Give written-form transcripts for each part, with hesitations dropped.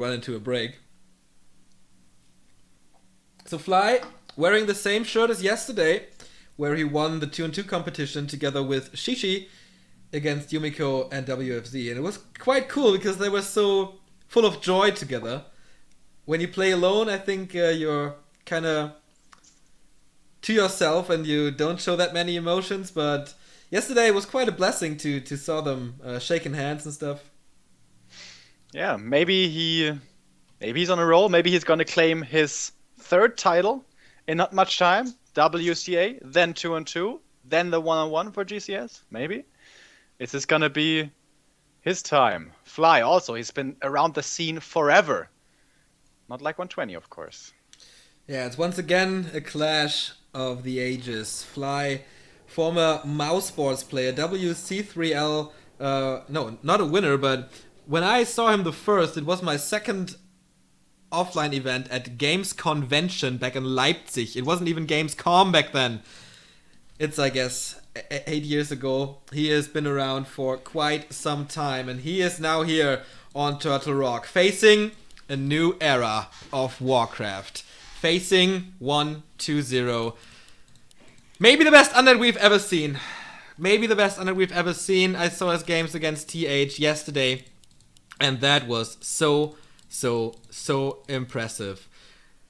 run into a break. So Fly, wearing the same shirt as yesterday, where he won the 2-on-2 competition together with Shishi against Yumiko and WFZ. And it was quite cool because they were so full of joy together. When you play alone, I think you're kind of to yourself and you don't show that many emotions, but yesterday was quite a blessing to saw them shaking hands and stuff. Yeah, maybe he's on a roll. Maybe he's gonna claim his third title in not much time. WCA, then 2-on-2, then the 1-on-1 for GCS. Maybe is this gonna be his time? Fly also. He's been around the scene forever. Not like 120, of course. Yeah, it's once again a clash of the ages. Fly, former Mouse Sports player, WC3L, no, not a winner, but when I saw him the first, it was my second offline event at Games Convention back in Leipzig. It wasn't even Gamescom back then. It's, I guess, 8 years ago. He has been around for quite some time, and he is now here on Turtle Rock, facing a new era of Warcraft. Facing 1-2-0. Maybe the best Undead we've ever seen. Maybe the best Undead we've ever seen. I saw his games against TH yesterday, and that was so impressive.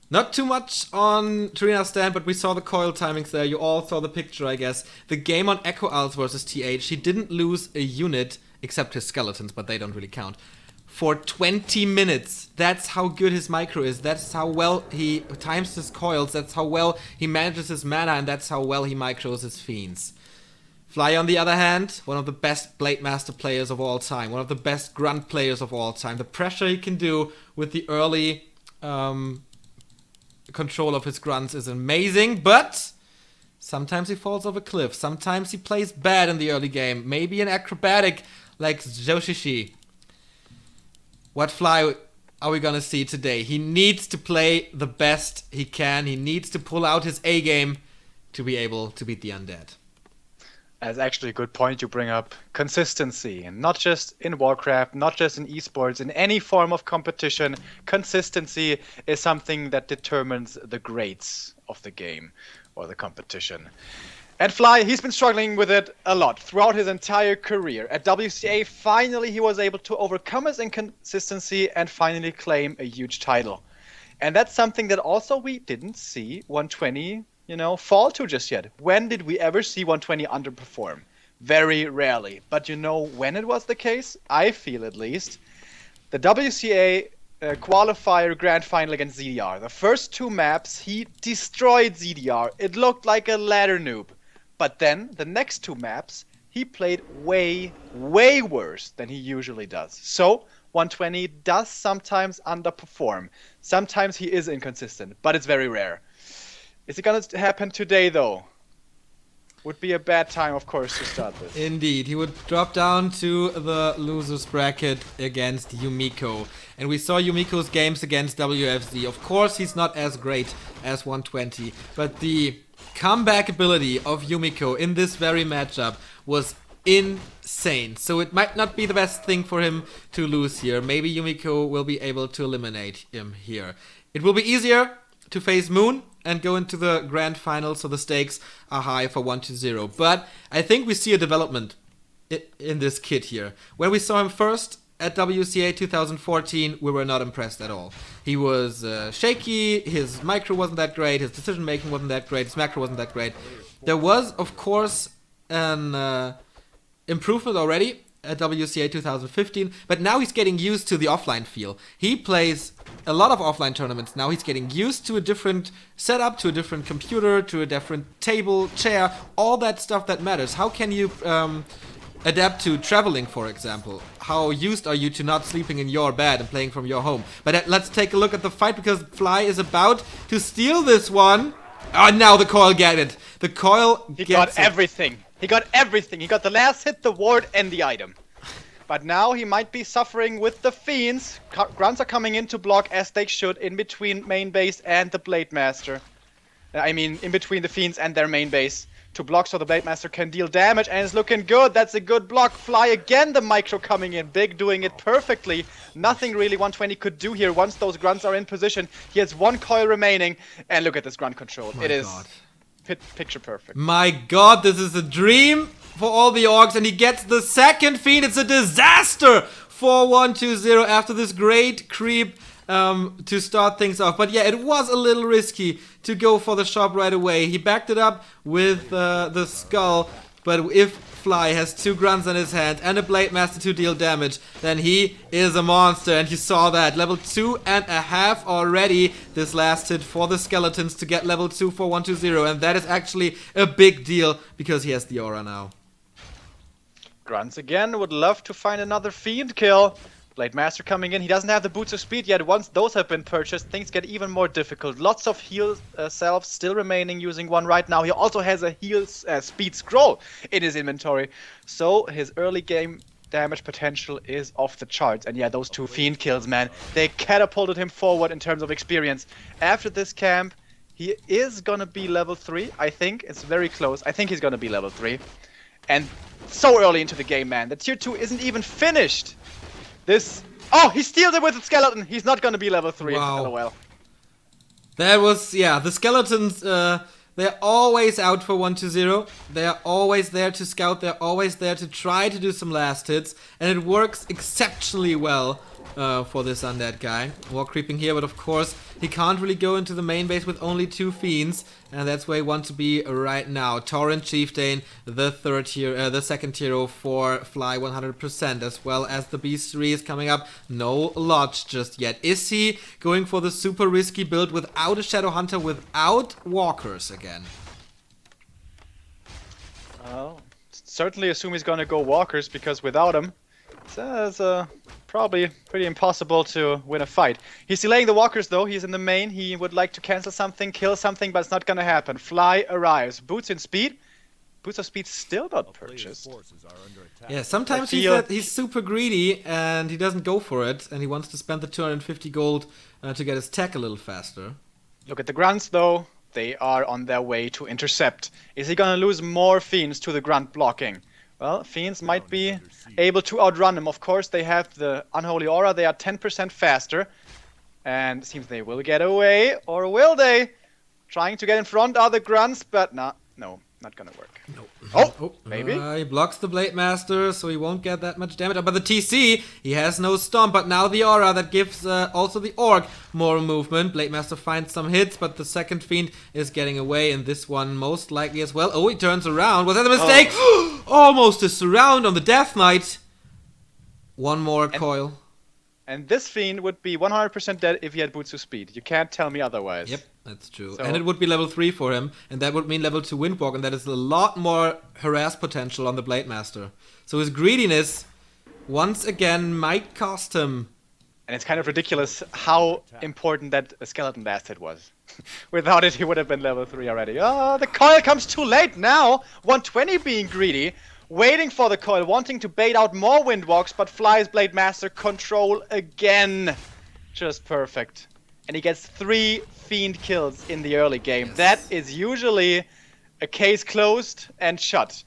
Not too much on Trina's stand, but we saw the coil timings there. You all saw the picture, I guess. The game on Echo Owls versus TH, he didn't lose a unit, except his skeletons, but they don't really count, for 20 minutes. That's how good his micro is. That's how well he times his coils. That's how well he manages his mana, and that's how well he micros his fiends. Fly, on the other hand, one of the best Blade Master players of all time. One of the best Grunt players of all time. The pressure he can do with the early control of his Grunts is amazing, but sometimes he falls off a cliff. Sometimes he plays bad in the early game. Maybe an acrobatic like Joshishi. What Fly are we gonna see today? He needs to play the best he can. He needs to pull out his A game to be able to beat the Undead. That's actually a good point you bring up. Consistency, and not just in Warcraft, not just in esports, in any form of competition, consistency is something that determines the grades of the game or the competition. And Fly, he's been struggling with it a lot throughout his entire career. At WCA, finally he was able to overcome his inconsistency and finally claim a huge title. And that's something that also we didn't see 120 fall to just yet. When did we ever see 120 underperform? Very rarely. But when it was the case? I feel at least. The WCA qualifier grand final against ZDR. The first two maps, he destroyed ZDR. It looked like a ladder noob. But then, the next two maps, he played way, way worse than he usually does. So, 120 does sometimes underperform. Sometimes he is inconsistent, but it's very rare. Is it going to happen today, though? Would be a bad time, of course, to start this. Indeed, he would drop down to the losers bracket against Yumiko. And we saw Yumiko's games against WFZ. Of course, he's not as great as 120, but the comeback ability of Yumiko in this very matchup was insane. So it might not be the best thing for him to lose here. Maybe Yumiko will be able to eliminate him here. It will be easier to face Moon and go into the grand final, so the stakes are high for 1-0. But I think we see a development in this kid here. When we saw him first at WCA 2014, we were not impressed at all. He was shaky, his micro wasn't that great, his decision making wasn't that great, his macro wasn't that great. There was, of course, an improvement already at WCA 2015, but now he's getting used to the offline feel. He plays a lot of offline tournaments now. He's getting used to a different setup, to a different computer, to a different table, chair, all that stuff that matters. How can you adapt to traveling, for example? How used are you to not sleeping in your bed and playing from your home? But let's take a look at the fight, because Fly is about to steal this one. Oh, now the coil get it. The coil He gets got it. everything. He got everything. He got the last hit, the ward, and the item. But now he might be suffering with the Fiends. Grunts are coming in to block as they should in between main base and the Blade Master. I mean, in between the Fiends and their main base. Two blocks so the Blade Master can deal damage, and it's looking good. That's a good block. Fly again, the micro coming in big, doing it perfectly. Nothing really 120 could do here once those grunts are in position. He has one coil remaining, and look at this grunt control. My it is God. Picture perfect. My God, this is a dream for all the orcs, and he gets the second Fiend. It's a disaster for 1-2-0 after this great creep to start things off. But yeah, it was a little risky to go for the shop right away. He backed it up with the skull, but if Fly has two grunts in his hand and a Blade Master to deal damage, then he is a monster, and you saw that. Level 2.5 already, this last hit for the skeletons to get level 2 for 1-2-0, and that is actually a big deal because he has the aura now. Grunts again, would love to find another Fiend kill. Blade Master coming in, he doesn't have the Boots of Speed yet. Once those have been purchased, things get even more difficult. Lots of heal selves still remaining, using one right now. He also has a heal speed scroll in his inventory. So his early game damage potential is off the charts. And yeah, those two Fiend kills, man, they catapulted him forward in terms of experience. After this camp, he is gonna be level 3, I think. It's very close. I think he's gonna be level 3. And so early into the game, man. The tier 2 isn't even finished. This... Oh, he steals it with the skeleton. He's not gonna be level 3. Wow. LOL. That was, yeah, the skeletons, they're always out for 1-2-0. They're always there to scout. They're always there to try to do some last hits. And it works exceptionally well for this undead guy. War creeping here, but of course, he can't really go into the main base with only two Fiends. And that's where he wants to be right now. Torrent Chieftain, the second hero for Fly 100%, as well as the Beast 3 is coming up. No Lodge just yet. Is he going for the super risky build without a Shadow Hunter, without Walkers again? Well, certainly assume he's gonna go Walkers, because without him, it's probably pretty impossible to win a fight. He's delaying the Walkers though. He's in the main. He would like to cancel something, kill something, but it's not gonna happen. Fly arrives. Boots in speed. Boots of speed still not purchased. Yeah, sometimes he's super greedy and he doesn't go for it, and he wants to spend the 250 gold to get his tech a little faster. Look at the grunts though. They are on their way to intercept. Is he gonna lose more Fiends to the grunt blocking? Well, Fiends might be able to outrun him. Of course, they have the Unholy Aura. They are 10% faster. And it seems they will get away. Or will they? Trying to get in front are the grunts, but no, not gonna work. Nope. Oh, maybe? He blocks the Blade Master, so he won't get that much damage. But the TC, he has no Stomp, but now the Aura that gives also the Orc more movement. Blade Master finds some hits, but the second Fiend is getting away, and this one most likely as well. Oh, he turns around. Was that a mistake? Oh. Almost a surround on the Death Knight. One more coil. And this Fiend would be 100% dead if he had Boots of Speed. You can't tell me otherwise. Yep, that's true. So, and it would be level 3 for him, and that would mean level 2 Windwalk, and that is a lot more harass potential on the Blade Master. So his greediness, once again, might cost him. And it's kind of ridiculous how important that skeleton last hit was. Without it, he would have been level 3 already. Oh, the coil comes too late now. 120 being greedy. Waiting for the coil, wanting to bait out more Windwalks, but Fly's Blade Master control again. Just perfect. And he gets 3 Fiend kills in the early game. Yes. That is usually a case closed and shut.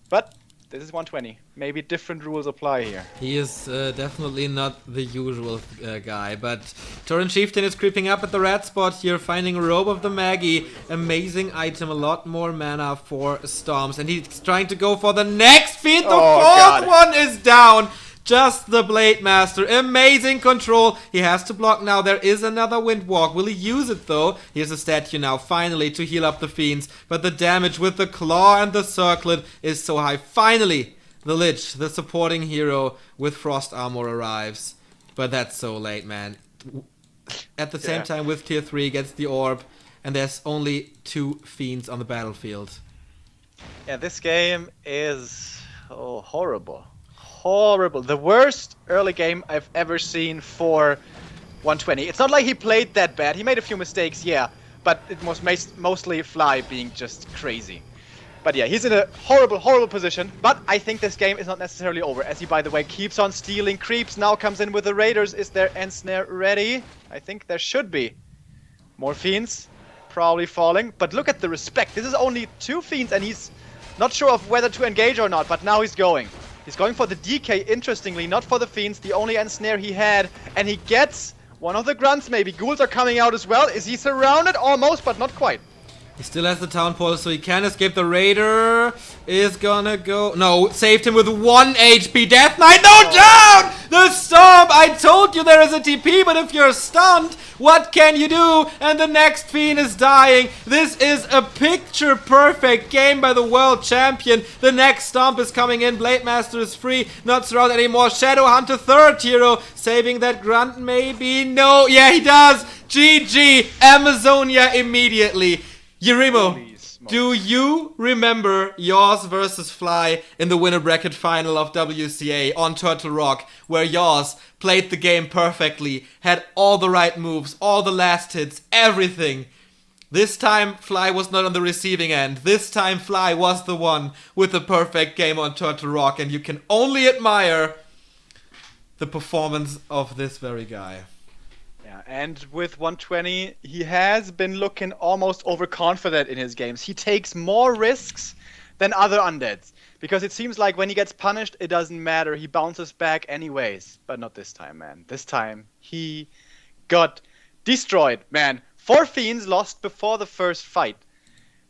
But this is 120. Maybe different rules apply here. He is definitely not the usual guy, but Torrent Chieftain is creeping up at the red spot here, finding Robe of the Magi. Amazing item, a lot more mana for Storms, and he's trying to go for the next Fiend. The fourth one is down. Just the Blade Master. Amazing control. He has to block now. There is another Windwalk. Will he use it though? Here's a statue now, finally, to heal up the Fiends. But the damage with the Claw and the Circlet is so high. Finally, the Lich, the supporting hero with Frost Armor, arrives. But that's so late, man. At the same time, with tier 3 gets the Orb, and there's only 2 Fiends on the battlefield. Yeah, this game is horrible. Horrible. The worst early game I've ever seen for 120. It's not like he played that bad. He made a few mistakes, yeah, but it was mostly Fly being just crazy. But yeah, he's in a horrible, horrible position. But I think this game is not necessarily over, as he, by the way, keeps on stealing creeps. Now comes in with the Raiders. Is there Ensnare ready? I think there should be. More Fiends. probably falling. But look at the respect. This is only 2 Fiends, and he's not sure of whether to engage or not, but now he's going. He's going for the DK, interestingly, not for the Fiends, the only ensnare he had, and he gets one of the grunts maybe. Ghouls are coming out as well. Is he surrounded? Almost, but not quite. He still has the town portal, so he can escape. The Raider is gonna go... No, saved him with 1 HP. Death Knight, no, down! The Stomp! I told you there is a TP, but if you're stunned, what can you do? And the next Fiend is dying. This is a picture-perfect game by the world champion. The next Stomp is coming in. Blade Master is free, not surrounded anymore. Shadow Hunter, third hero, saving that grunt maybe. No, yeah, he does. GG, Amazonia immediately. Yurimo, do you remember Yaws versus Fly in the winner bracket final of WCA on Turtle Rock, where Yaws played the game perfectly, had all the right moves, all the last hits, everything? This time Fly was not on the receiving end. This time Fly was the one with the perfect game on Turtle Rock, and you can only admire the performance of this very guy. Yeah, and with 120, he has been looking almost overconfident in his games. He takes more risks than other undeads, because it seems like when he gets punished, it doesn't matter. He bounces back anyways, but not this time, man. This time, he got destroyed, man. 4 Fiends lost before the first fight.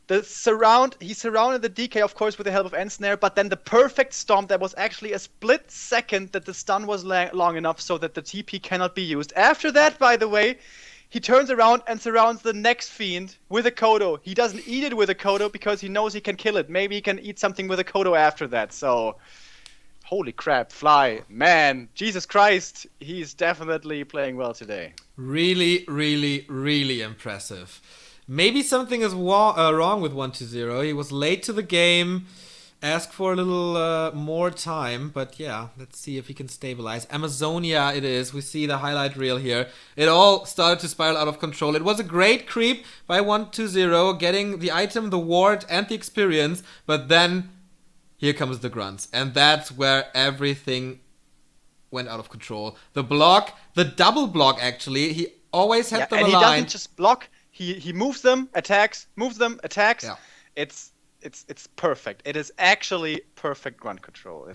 He surrounded the DK, of course, with the help of Ensnare, but then the perfect stomp that was actually a split second that the stun was long enough so that the TP cannot be used. After that, by the way, he turns around and surrounds the next Fiend with a Kodo. He doesn't eat it with a Kodo because he knows he can kill it. Maybe he can eat something with a Kodo after that, so... Holy crap, Fly. Man, Jesus Christ, he's definitely playing well today. Really, really, really impressive. Maybe something is wrong with 120. He was late to the game, asked for a little more time, but yeah, let's see if he can stabilize. Amazonia it is. We see the highlight reel here. It all started to spiral out of control. It was a great creep by 120, getting the item, the ward, and the experience, but then here comes the grunts, and that's where everything went out of control. The block, the double block actually, he always had them aligned. And he doesn't just block. He moves them, attacks, moves them, attacks. Yeah. It's perfect. It is actually perfect grunt control.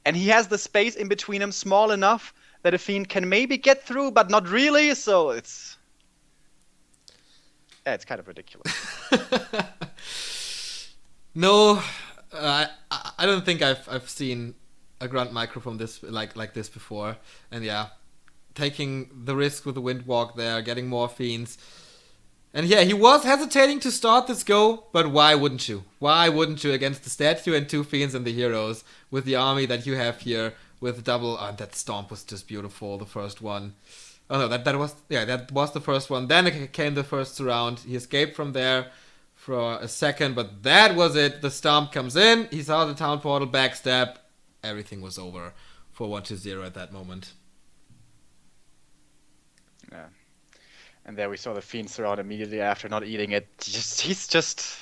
And he has the space in between them small enough that a Fiend can maybe get through, but not really. So it's kind of ridiculous. No, I don't think I've seen a grunt micro from this like this before, and yeah. Taking the risk with the Windwalk there, getting more Fiends. And yeah, he was hesitating to start this go, but why wouldn't you? Why wouldn't you against the statue and 2 Fiends and the heroes with the army that you have here with double... that Stomp was just beautiful, the first one. Oh no, that was the first one. Then it came the first surround. He escaped from there for a second, but that was it. The Stomp comes in, he saw the town portal, backstab. Everything was over for 120 at that moment. Yeah. And there we saw the Fiend surround immediately after, not eating it. He's just...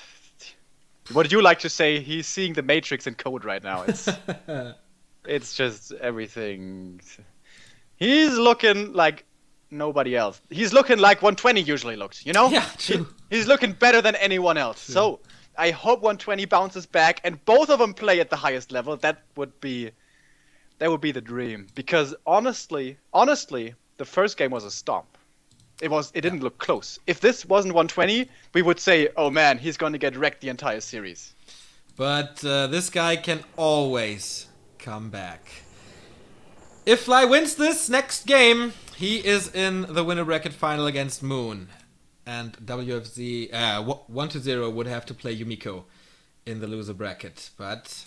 What do you like to say? He's seeing the Matrix in code right now. It's just everything. He's looking like nobody else. He's looking like 120 usually looks, you know? Yeah, true. He's looking better than anyone else. True. So I hope 120 bounces back and both of them play at the highest level. That would be the dream. Because honestly, the first game was a stomp. It didn't look close. If this wasn't 120, we would say, oh man, he's going to get wrecked the entire series. But this guy can always come back. If Fly wins this next game, he is in the winner bracket final against Moon. And WFZ 120 would have to play Yumiko in the loser bracket. But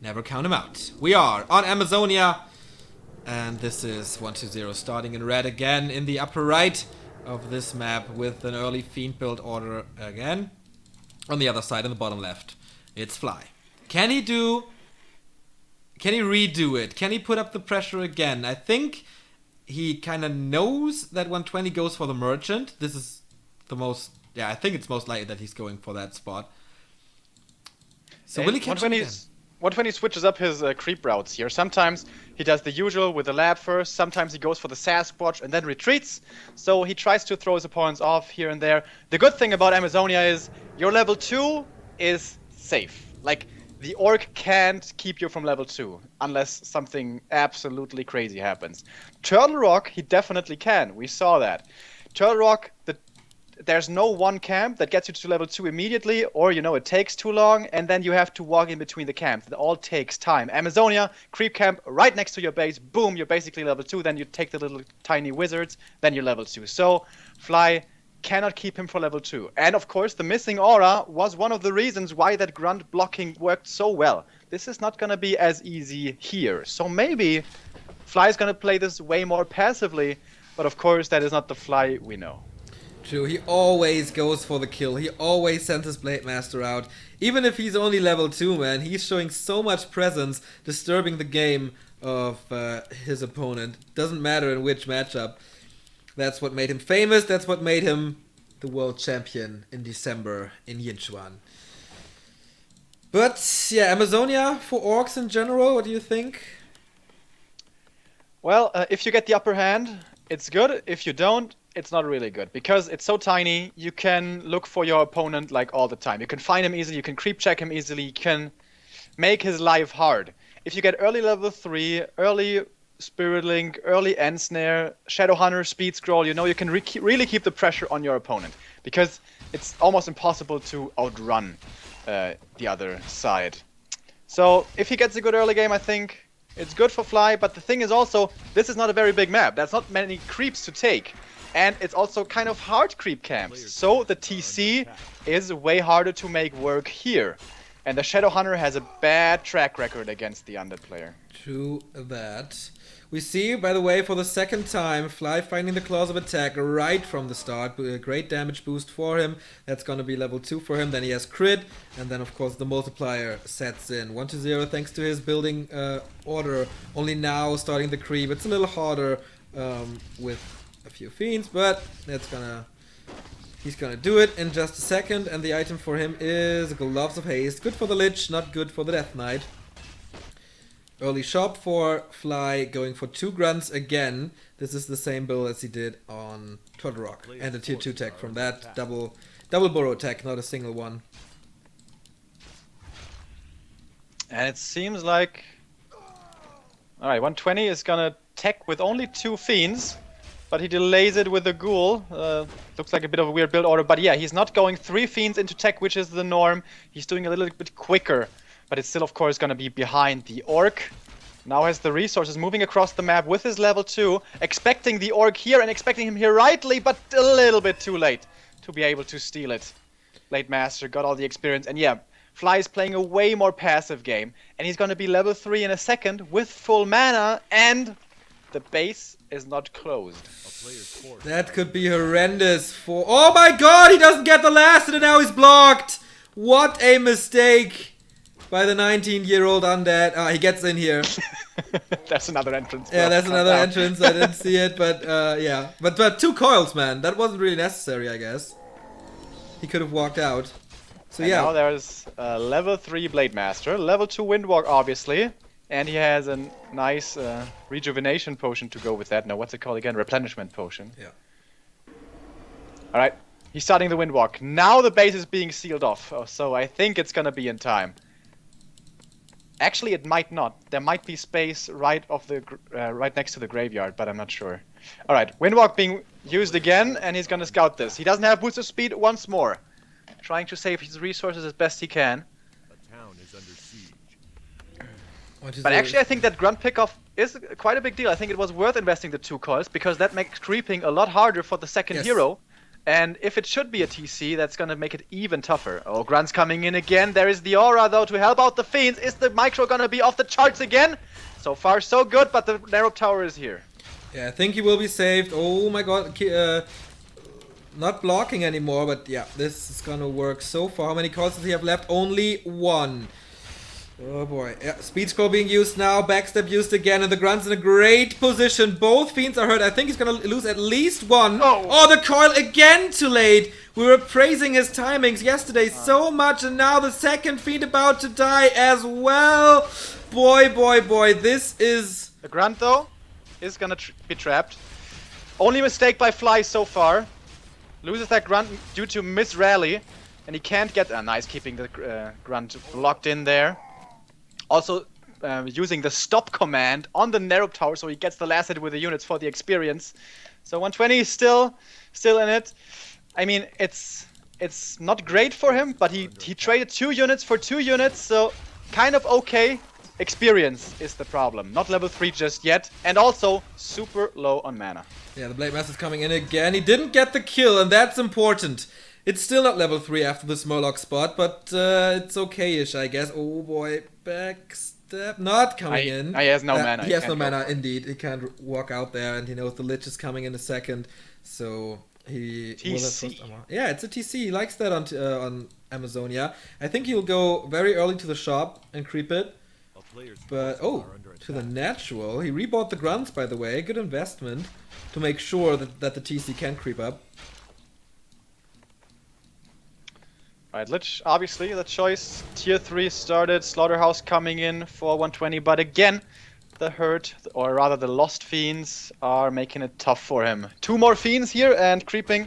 never count him out. We are on Amazonia. And this is 120 starting in red again in the upper right of this map with an early Fiend build order again. On the other side, in the bottom left, it's Fly. Can he redo it? Can he put up the pressure again? I think he kind of knows that 120 goes for the Merchant. This is the most... Yeah, I think it's most likely that he's going for that spot. So will he catch him again? 120 switches up his creep routes here. Sometimes he does the usual with the lab first, sometimes he goes for the Sasquatch and then retreats. So he tries to throw his opponents off here and there. The good thing about Amazonia is your level 2 is safe. Like, the Orc can't keep you from level 2 unless something absolutely crazy happens. Turtle Rock, he definitely can. We saw that. Turtle Rock, there's no one camp that gets you to level 2 immediately, or, you know, it takes too long, and then you have to walk in between the camps. It all takes time. Amazonia, creep camp right next to your base, boom, you're basically level 2, then you take the little tiny wizards, then you're level 2. So, Fly cannot keep him for level 2. And of course, the missing aura was one of the reasons why that grunt blocking worked so well. This is not gonna be as easy here. So maybe Fly's gonna play this way more passively, but of course, that is not the Fly we know. True, he always goes for the kill. He always sends his Blade Master out. Even if he's only level 2, man, he's showing so much presence, disturbing the game of his opponent. Doesn't matter in which matchup. That's what made him famous. That's what made him the world champion in December in Yinchuan. But, yeah, Amazonia for Orcs in general, what do you think? Well, if you get the upper hand, it's good. If you don't, it's not really good, because it's so tiny, you can look for your opponent like all the time. You can find him easily, you can creep check him easily, you can make his life hard. If you get early level 3, early Spirit Link, early Ensnare, Shadow Hunter, Speed Scroll, you know, you can really keep the pressure on your opponent, because it's almost impossible to outrun the other side. So if he gets a good early game, I think it's good for Fly, but the thing is also, this is not a very big map. That's not many creeps to take. And it's also kind of hard creep camps. So the TC is way harder to make work here. And the Shadow Hunter has a bad track record against the Undead player. True that. We see, by the way, for the second time, Fly finding the Claws of Attack right from the start. A great damage boost for him. That's going to be level 2 for him. Then he has crit. And then, of course, the multiplier sets in. 1-0 thanks to his building order. Only now starting the creep. It's a little harder with a few fiends, but he's gonna do it in just a second. And the item for him is Gloves of Haste. Good for the Lich, not good for the Death Knight. Early shop for Fly, going for 2 grunts again. This is the same build as he did on Turtle Rock, and a tier 2 tech from that. Double burrow attack, not a single one. And it seems like, alright, 120 is gonna tech with only 2 fiends. But he delays it with a ghoul. Looks like a bit of a weird build order. But yeah, he's not going 3 fiends into tech, which is the norm. He's doing a little bit quicker. But it's still, of course, going to be behind the Orc. Now has the resources, moving across the map with his level 2. Expecting the Orc here and expecting him here rightly, but a little bit too late to be able to steal it. Blade Master got all the experience. And yeah, Fly is playing a way more passive game. And he's going to be level 3 in a second with full mana. And the base is not closed. That could be horrendous for... Oh my god, he doesn't get the last and now he's blocked! What a mistake by the 19-year-old undead. He gets in here. That's another entrance. Yeah, that's another entrance. I didn't see it, but yeah. But 2 coils, man. That wasn't really necessary, I guess. He could have walked out. So and yeah. Now there's level 3 Blade Master, level 2 Windwalk, obviously. And he has a nice rejuvenation potion to go with that. No, what's it called again? Replenishment potion. Yeah. Alright, he's starting the Windwalk. Now the base is being sealed off, so I think it's gonna be in time. Actually, it might not. There might be space right next to the graveyard, but I'm not sure. Alright, Windwalk being used again, and he's gonna scout this. He doesn't have boost of speed once more. Trying to save his resources as best he can. The town is under siege. But actually, I think that grunt pickoff is quite a big deal. I think it was worth investing the 2 coils, because that makes creeping a lot harder for the second hero. And if it should be a TC, that's gonna make it even tougher. Oh, grunt's coming in again. There is the aura, though, to help out the fiends. Is the micro gonna be off the charts again? So far, so good, but the narrow tower is here. Yeah, I think he will be saved. Oh my god. Not blocking anymore, but yeah, this is gonna work so far. How many coils does he have left? Only 1. Oh boy. Yeah, speed scroll being used now. Backstep used again. And the Grunt's in a great position. Both Fiends are hurt. I think he's going to lose at least one. Oh, the coil again too late. We were praising his timings yesterday so much. And now the second Fiend about to die as well. Boy, boy, boy. This is... The Grunt, though, is going to be trapped. Only mistake by Fly so far. Loses that Grunt due to misrally. And he can't get... nice keeping the Grunt locked in there. Also, using the stop command on the Nerub tower, so he gets the last hit with the units for the experience. So 120 is still in it. I mean, it's not great for him, but he traded 2 units for 2 units, so kind of okay. Experience is the problem, not level 3 just yet, and also super low on mana. Yeah, the Blade Master's coming in again. He didn't get the kill, and that's important. It's still not level 3 after this Murloc spot, but it's okay-ish, I guess. Oh boy, backstep not coming in. He has no mana. He has no mana, indeed. He can't walk out there, and he knows the Lich is coming in a second, so he will have first armor. Yeah, it's a TC. He likes that on Amazonia. I think he'll go very early to the shop and creep it. But, to the natural. He rebought the Grunts, by the way. Good investment to make sure that the TC can creep up. Right, Lich, obviously, the choice. Tier 3 started, Slaughterhouse coming in for 120, but again, the hurt, or rather the lost Fiends, are making it tough for him. 2 more Fiends here, and creeping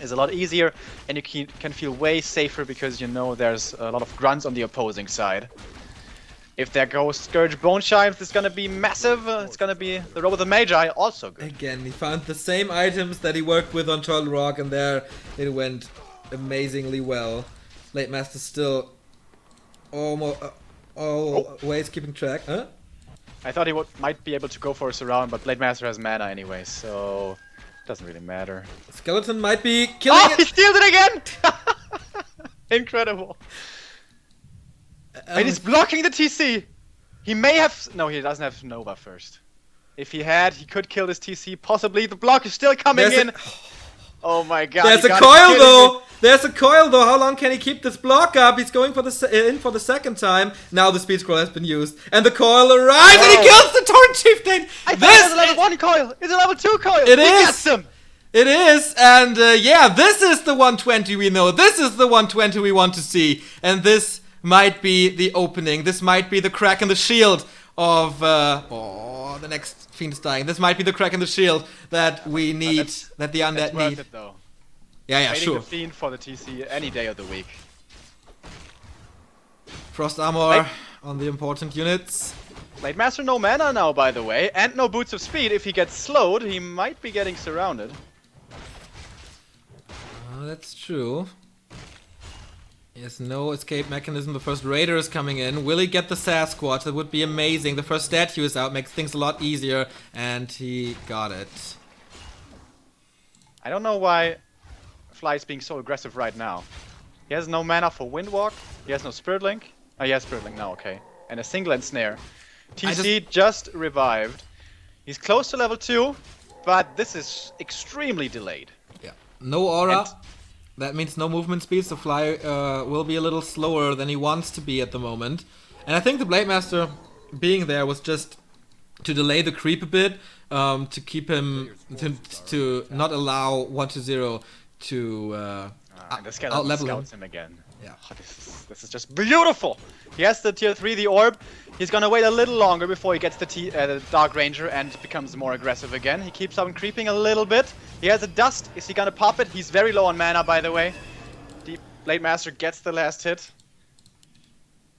is a lot easier, and you can feel way safer because you know there's a lot of Grunts on the opposing side. If there goes Scourge Bone Chimes, it's gonna be massive. It's gonna be the Robe of the Magi, also good. Again, he found the same items that he worked with on Turtle Rock, and there it went amazingly well. Blade Master still almost always keeping track. Huh? I thought he might be able to go for a surround, but Blade Master has mana anyway, so doesn't really matter. Skeleton might be killing it. He steals it again! Incredible. And he's blocking the TC. He may have... No, he doesn't have Nova first. If he had, he could kill this TC. Possibly. The block is still coming in. Oh my god. There's a coil though. There's a coil though. How long can he keep this block up? He's going for in for the second time. Now the speed scroll has been used. And the coil arrives and he kills the Torrent Chieftain. I thought it was a level 1 coil. It's a level 2 coil. It is. Gets him. It is. And yeah, this is the 120 we know. This is the 120 we want to see. And this might be the opening. This might be the crack in the shield of... the next Fiend's dying. This might be the crack in the shield that we need, that the undead need. Worth it, though. Yeah, Trading sure. the Fiend for the TC any day of the week. Frost armor on the important units. Blade Master no mana now, by the way, and no boots of speed. If he gets slowed, he might be getting surrounded. That's true. Yes, no escape mechanism. The first Raider is coming in. Will he get the Sasquatch? That would be amazing. The first statue is out, makes things a lot easier, and he got it. I don't know why Fly is being so aggressive right now. He has no mana for Windwalk. He has no Spirit Link. Oh, he has Spirit Link now, okay. And a single Ensnare. TC just revived. He's close to level 2, but this is extremely delayed. Yeah. No aura. That means no movement speed, so Fly will be a little slower than he wants to be at the moment. And I think the Blade Master being there was just to delay the creep a bit, to keep him, to not allow 1-0 to and the skeleton out-level scouts him again. Yeah. Oh, this is just beautiful! He has the tier 3, the orb. He's gonna wait a little longer before he gets the Dark Ranger and becomes more aggressive again. He keeps on creeping a little bit. He has a dust. Is he gonna pop it? He's very low on mana, by the way. The Blade Master gets the last hit.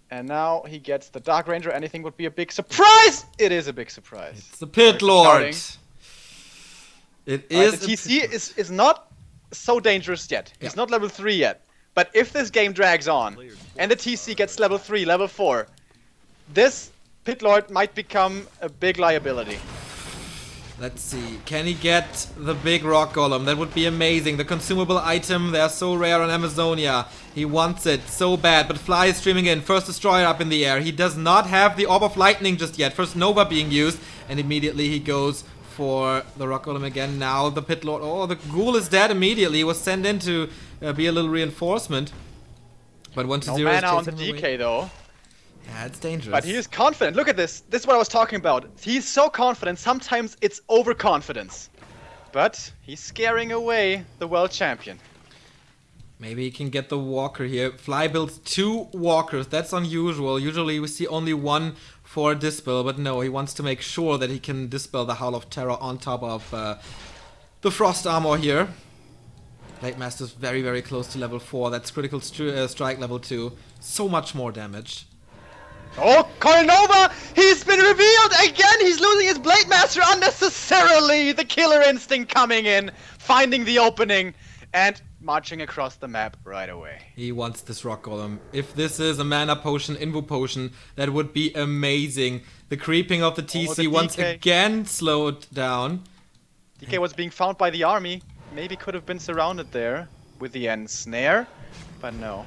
And now he gets the Dark Ranger. Anything would be a big surprise! It is a big surprise. It's the Pit Lord! It is. The TC is not so dangerous yet. He's not level 3 yet. But if this game drags on, and the TC gets level 3, level 4, this Pit Lord might become a big liability. Let's see. Can he get the big rock golem? That would be amazing. The consumable item, they are so rare on Amazonia. He wants it so bad, but Fly is streaming in. First Destroyer up in the air. He does not have the Orb of Lightning just yet. First Nova being used, and immediately he goes for the rock golem again. Now the Pit Lord. Oh, the ghoul is dead immediately. He was sent in to be a little reinforcement. But 1-0 no mana on the DK though. Yeah, it's dangerous. But he is confident. Look at this. This is what I was talking about. He's so confident. Sometimes it's overconfidence. But he's scaring away the world champion. Maybe he can get the walker here. Fly builds 2 walkers. That's unusual. Usually we see only 1 for Dispel. But no, he wants to make sure that he can dispel the Howl of Terror on top of the Frost Armor here. Blade Master's very, very close to level 4. That's critical strike level 2. So much more damage. Oh, Coil Nova! He's been revealed again! He's losing his Blade Master unnecessarily! The killer instinct coming in, finding the opening, and marching across the map right away. He wants this Rock Golem. If this is a mana potion, Invo potion, that would be amazing. The creeping of the TC the once DK. again slowed down. DK was being found by the army. Maybe could have been surrounded there with the end snare, but no.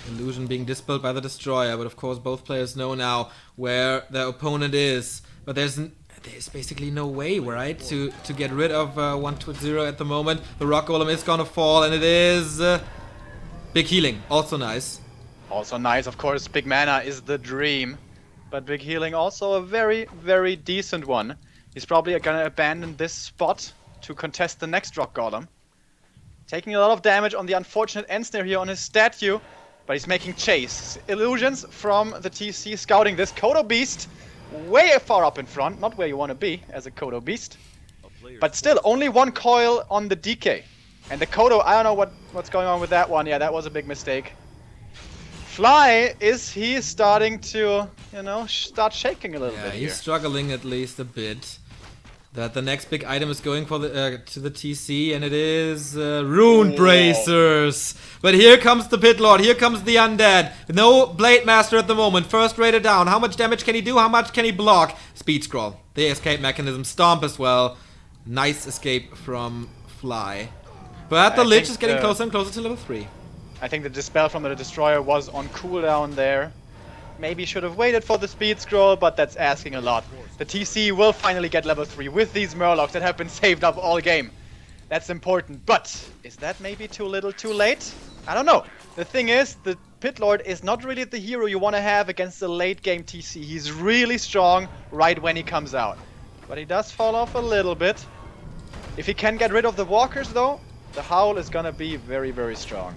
Illusion being dispelled by the Destroyer, but of course both players know now where their opponent is. But there's basically no way, right, to get rid of 1-0 at the moment. The Rock Golem is gonna fall, and it is big healing, also nice. Also nice, of course, big mana is the dream. But big healing also a very, very decent one. He's probably gonna abandon this spot to contest the next Rock Golem. Taking a lot of damage on the unfortunate end snare here on his statue. But he's making chase. Illusions from the TC scouting this Kodo Beast way far up in front. Not where you want to be as a Kodo Beast. But still, only 1 coil on the DK. And the Kodo, I don't know what's going on with that one. Yeah, that was a big mistake. Fly, is he starting to, you know, start shaking a little bit He's here? struggling at least a bit. That the next big item is going for the to the TC, and it is Rune Whoa. Bracers. But here comes the Pit Lord, here comes the Undead. No Blade Master at the moment, first rated down. How much damage can he do, how much can he block? Speed Scroll, the escape mechanism, Stomp as well. Nice escape from Fly. But the I Lich think, is getting closer and closer to level 3. I think the Dispel from the Destroyer was on cooldown there. Maybe should have waited for the speed scroll, but that's asking a lot. The TC will finally get level 3 with these Murlocs that have been saved up all game. That's important, but is that maybe too little too late? I don't know. The thing is, the Pit Lord is not really the hero you want to have against the late game TC. He's really strong right when he comes out. But he does fall off a little bit. If he can get rid of the walkers though, the Howl is gonna be very, very strong.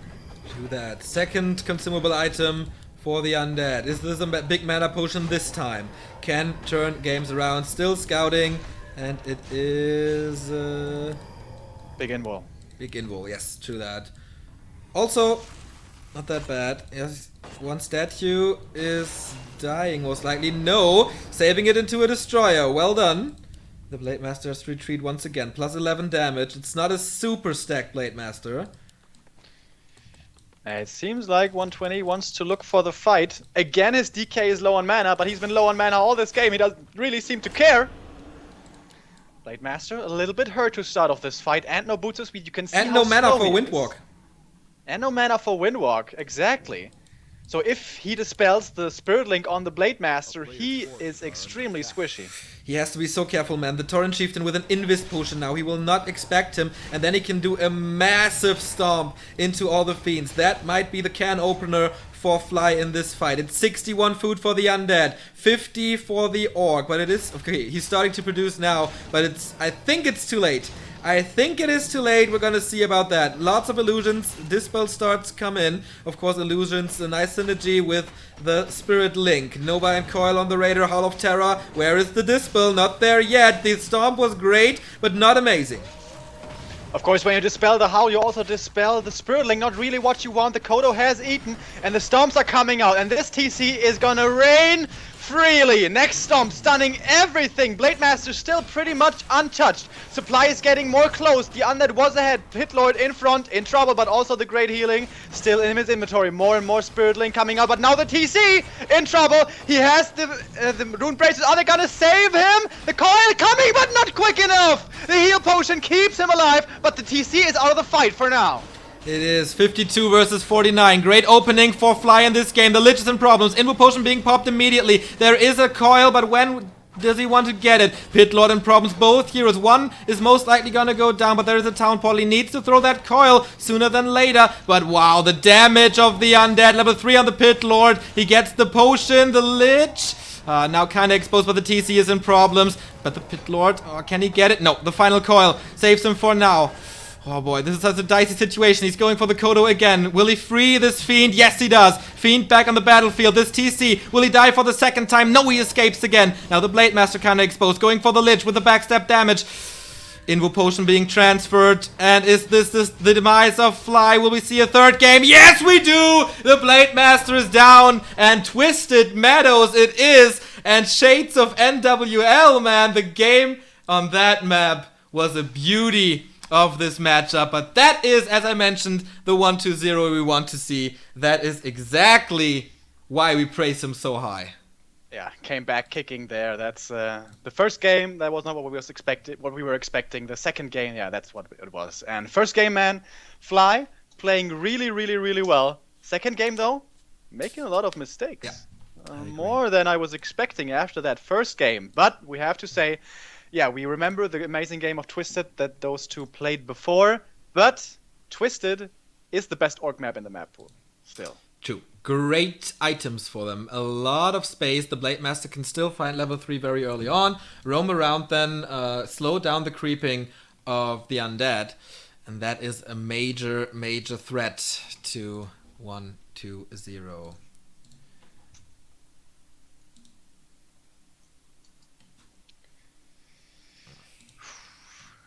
To that second consumable item for the Undead. Is this a big mana potion this time? Can turn games around. Still scouting, and it is Big Invo. big invul. Yes, true that. Also, not that bad. Yes, 1 statue is dying most likely. No, saving it into a Destroyer. Well done. The Blade Master's retreat once again. Plus 11 damage. It's not a super stacked Blade Master. It seems like 120 wants to look for the fight. Again, his DK is low on mana, but he's been low on mana all this game. He doesn't really seem to care. Blade Master, a little bit hurt to start off this fight, and no boots of speed. You can see And how no mana slow for he is. Windwalk. And no mana for Windwalk, exactly. So if he dispels the Spirit Link on the Blade Master, he is extremely squishy. He has to be so careful, man. The Torrent Chieftain with an Invis potion now. He will not expect him. And then he can do a massive stomp into all the fiends. That might be the can opener for Fly in this fight. It's 61 food for the Undead. 50 for the Orc. But it is... Okay, he's starting to produce now. But it's... I think it's too late. I think it is too late. We're gonna see about that. Lots of illusions. Dispel starts come in. Of course, illusions, a nice synergy with the Spirit Link. Nova and Coil on the radar. Howl of Terror. Where is the Dispel? Not there yet. The Stomp was great, but not amazing. Of course, when you dispel the Howl, you also dispel the Spirit Link. Not really what you want. The Kodo has eaten, and the Stomps are coming out. And this TC is gonna rain freely. Next Stomp, stunning everything. Blade Master still pretty much untouched. Supply is getting more close. The Undead was ahead. Pit Lord in front, in trouble, but also the Great Healing still in his inventory. More and more Spirit Link coming out, but now the TC in trouble. He has the Rune Braces. Are they gonna save him? The Coil coming, but not quick enough. The Heal Potion keeps him alive, but the TC is out of the fight for now. It is 52 versus 49. Great opening for Fly in this game. The Lich is in problems. Invo Potion being popped immediately. There is a Coil, but when does he want to get it? Pit Lord and Problems, both heroes. One is most likely gonna go down, but there is a Town Hall. He needs to throw that coil sooner than later. But wow, the damage of the Undead. Level 3 on the Pit Lord. He gets the potion, the Lich. Now kind of exposed, but the TC is in problems. But the Pit Lord, can he get it? No, the final coil saves him for now. Oh boy, this is such a dicey situation. He's going for the Kodo again. Will he free this Fiend? Yes, he does. Fiend back on the battlefield. This TC, will he die for the second time? No, he escapes again. Now the Blade Master kind of exposed. Going for the Lich with the backstab damage. Invo Potion being transferred. And is this the demise of Fly? Will we see a third game? Yes, we do! The Blade Master is down. And Twisted Meadows it is. And Shades of NWL, man. The game on that map was a beauty of this matchup, but that is, as I mentioned, the 1-2-0 we want to see. That is exactly why we praise him so high. Yeah, came back kicking there. That's the first game. That was not what we were expecting. The second game, yeah, that's what it was. And first game, man, Fly playing really, really, really well. Second game though, making a lot of mistakes. Yeah, more than I was expecting after that first game. But we have to say, yeah, we remember the amazing game of Twisted that those two played before, but Twisted is the best orc map in the map pool, still. True. Great items for them. A lot of space. The Blade Master can still find level 3 very early on, roam around then, slow down the creeping of the Undead, and that is a major, major threat to 1-2-0.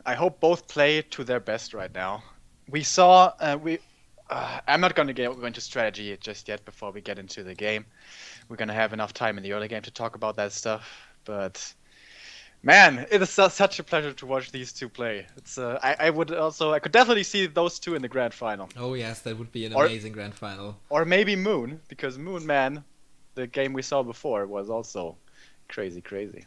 I hope both play to their best right now. We saw, I'm not going to go into strategy just yet before we get into the game. We're going to have enough time in the early game to talk about that stuff. But, man, it is such a pleasure to watch these two play. It's I could definitely see those two in the grand final. Oh yes, that would be an amazing grand final. Or maybe Moon, because Moon, man, the game we saw before was also crazy, crazy.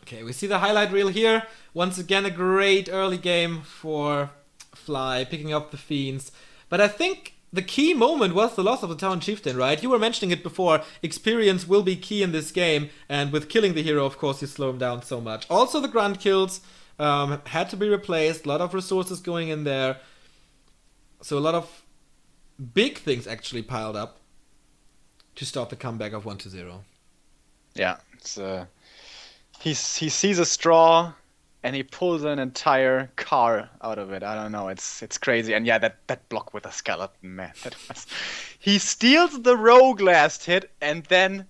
Okay, we see the highlight reel here. Once again, a great early game for Fly, picking up the Fiends. But I think the key moment was the loss of the Town Chieftain, right? You were mentioning it before. Experience will be key in this game. And with killing the hero, of course, you slow him down so much. Also, the grunt kills had to be replaced. A lot of resources going in there. So a lot of big things actually piled up to stop the comeback of 1-0. Yeah, it's... He sees a straw and he pulls an entire car out of it. I don't know, it's crazy. And yeah, that block with a skeleton, man, he steals the rogue last hit and then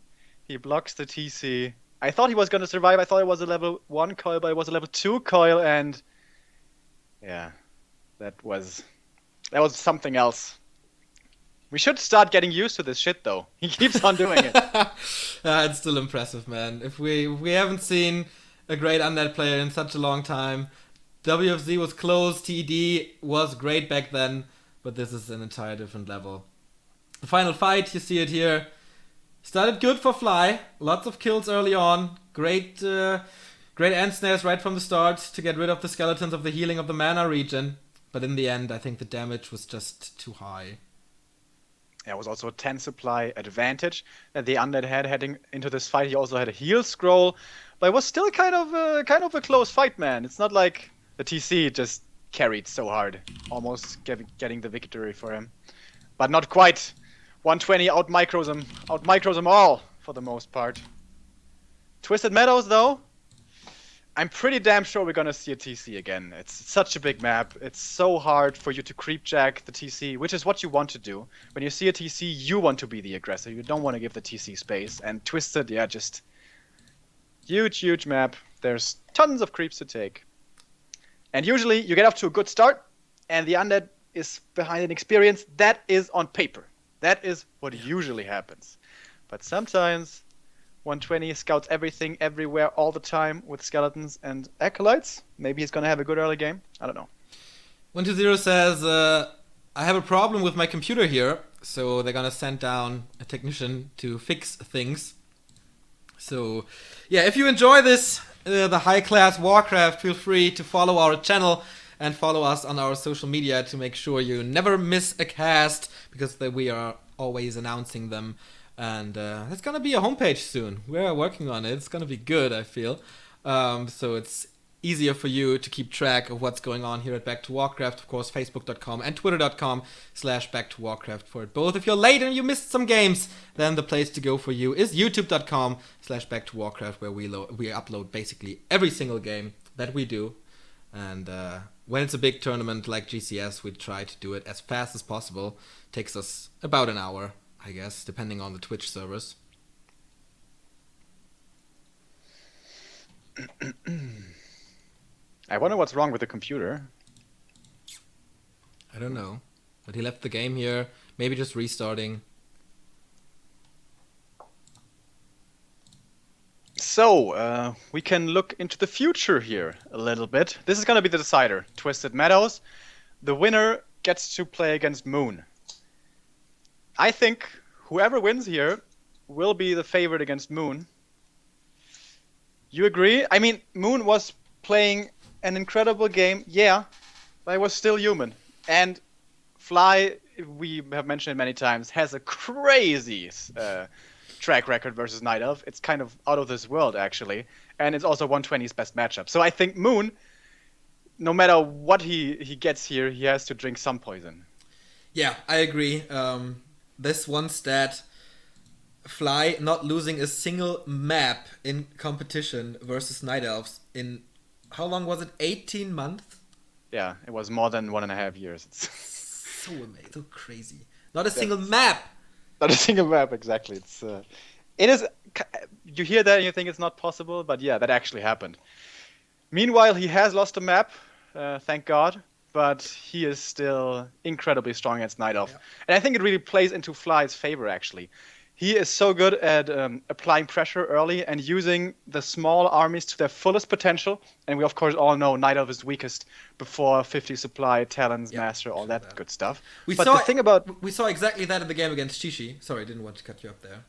he blocks the TC. I thought he was gonna survive. I thought it was a level 1 coil, but it was a level 2 coil, and yeah, that was something else. We should start getting used to this shit, though. He keeps on doing it. It's still impressive, man. If we haven't seen a great Undead player in such a long time, WFZ was close, TD was great back then, but this is an entire different level. The final fight, you see it here. Started good for Fly. Lots of kills early on. Great end snares right from the start to get rid of the skeletons of the healing of the mana region. But in the end, I think the damage was just too high. There was also a 10 supply advantage that the Undead had heading into this fight. He also had a heal scroll, but it was still kind of a close fight, man. It's not like the TC just carried so hard, almost getting the victory for him, but not quite. 120 out micros them all for the most part. Twisted Meadows, though, I'm pretty damn sure we're gonna see a TC again. It's such a big map. It's so hard for you to creepjack the TC, which is what you want to do. When you see a TC, you want to be the aggressor. You don't want to give the TC space. And Twisted, yeah, just huge map. There's tons of creeps to take. And usually you get off to a good start, and the Undead is behind an experience. That is on paper. That is what usually happens. But sometimes 120 scouts everything, everywhere, all the time with skeletons and acolytes. Maybe he's going to have a good early game. I don't know. 1-2-0 says, I have a problem with my computer here. So they're going to send down a technician to fix things. So, yeah, if you enjoy this, the high-class Warcraft, feel free to follow our channel and follow us on our social media to make sure you never miss a cast, because we are always announcing them. And it's gonna be a homepage soon. We're working on it. It's gonna be good, I feel. So it's easier for you to keep track of what's going on here at Back to Warcraft. Of course, facebook.com and twitter.com/Back to Warcraft for it both. If you're late and you missed some games, then the place to go for you is youtube.com/Back to Warcraft, where we upload basically every single game that we do. And when it's a big tournament like GCS, we try to do it as fast as possible. Takes us about an hour, I guess, depending on the Twitch servers. I wonder what's wrong with the computer. I don't know. But he left the game here. Maybe just restarting. So, we can look into the future here a little bit. This is going to be the decider. Twisted Meadows. The winner gets to play against Moon. I think whoever wins here will be the favorite against Moon. You agree? I mean, Moon was playing an incredible game, yeah, but he was still human. And Fly, we have mentioned it many times, has a crazy track record versus Night Elf. It's kind of out of this world, actually. And it's also 120's best matchup. So I think Moon, no matter what he gets here, he has to drink some poison. Yeah, I agree. This one stat, Fly not losing a single map in competition versus Night Elves in, how long was it? 18 months? Yeah, it was more than 1.5 years. It's so amazing, so crazy. Not a single map! Not a single map, exactly. It is. You hear that and you think it's not possible, but yeah, that actually happened. Meanwhile, he has lost a map, thank God, but he is still incredibly strong against Night Elf. Yeah. And I think it really plays into Fly's favor, actually. He is so good at applying pressure early and using the small armies to their fullest potential. And we, of course, all know Night Elf is weakest before 50 supply, Talons, Master, all that good stuff. We saw exactly that in the game against Shishi. Sorry, I didn't want to cut you up there.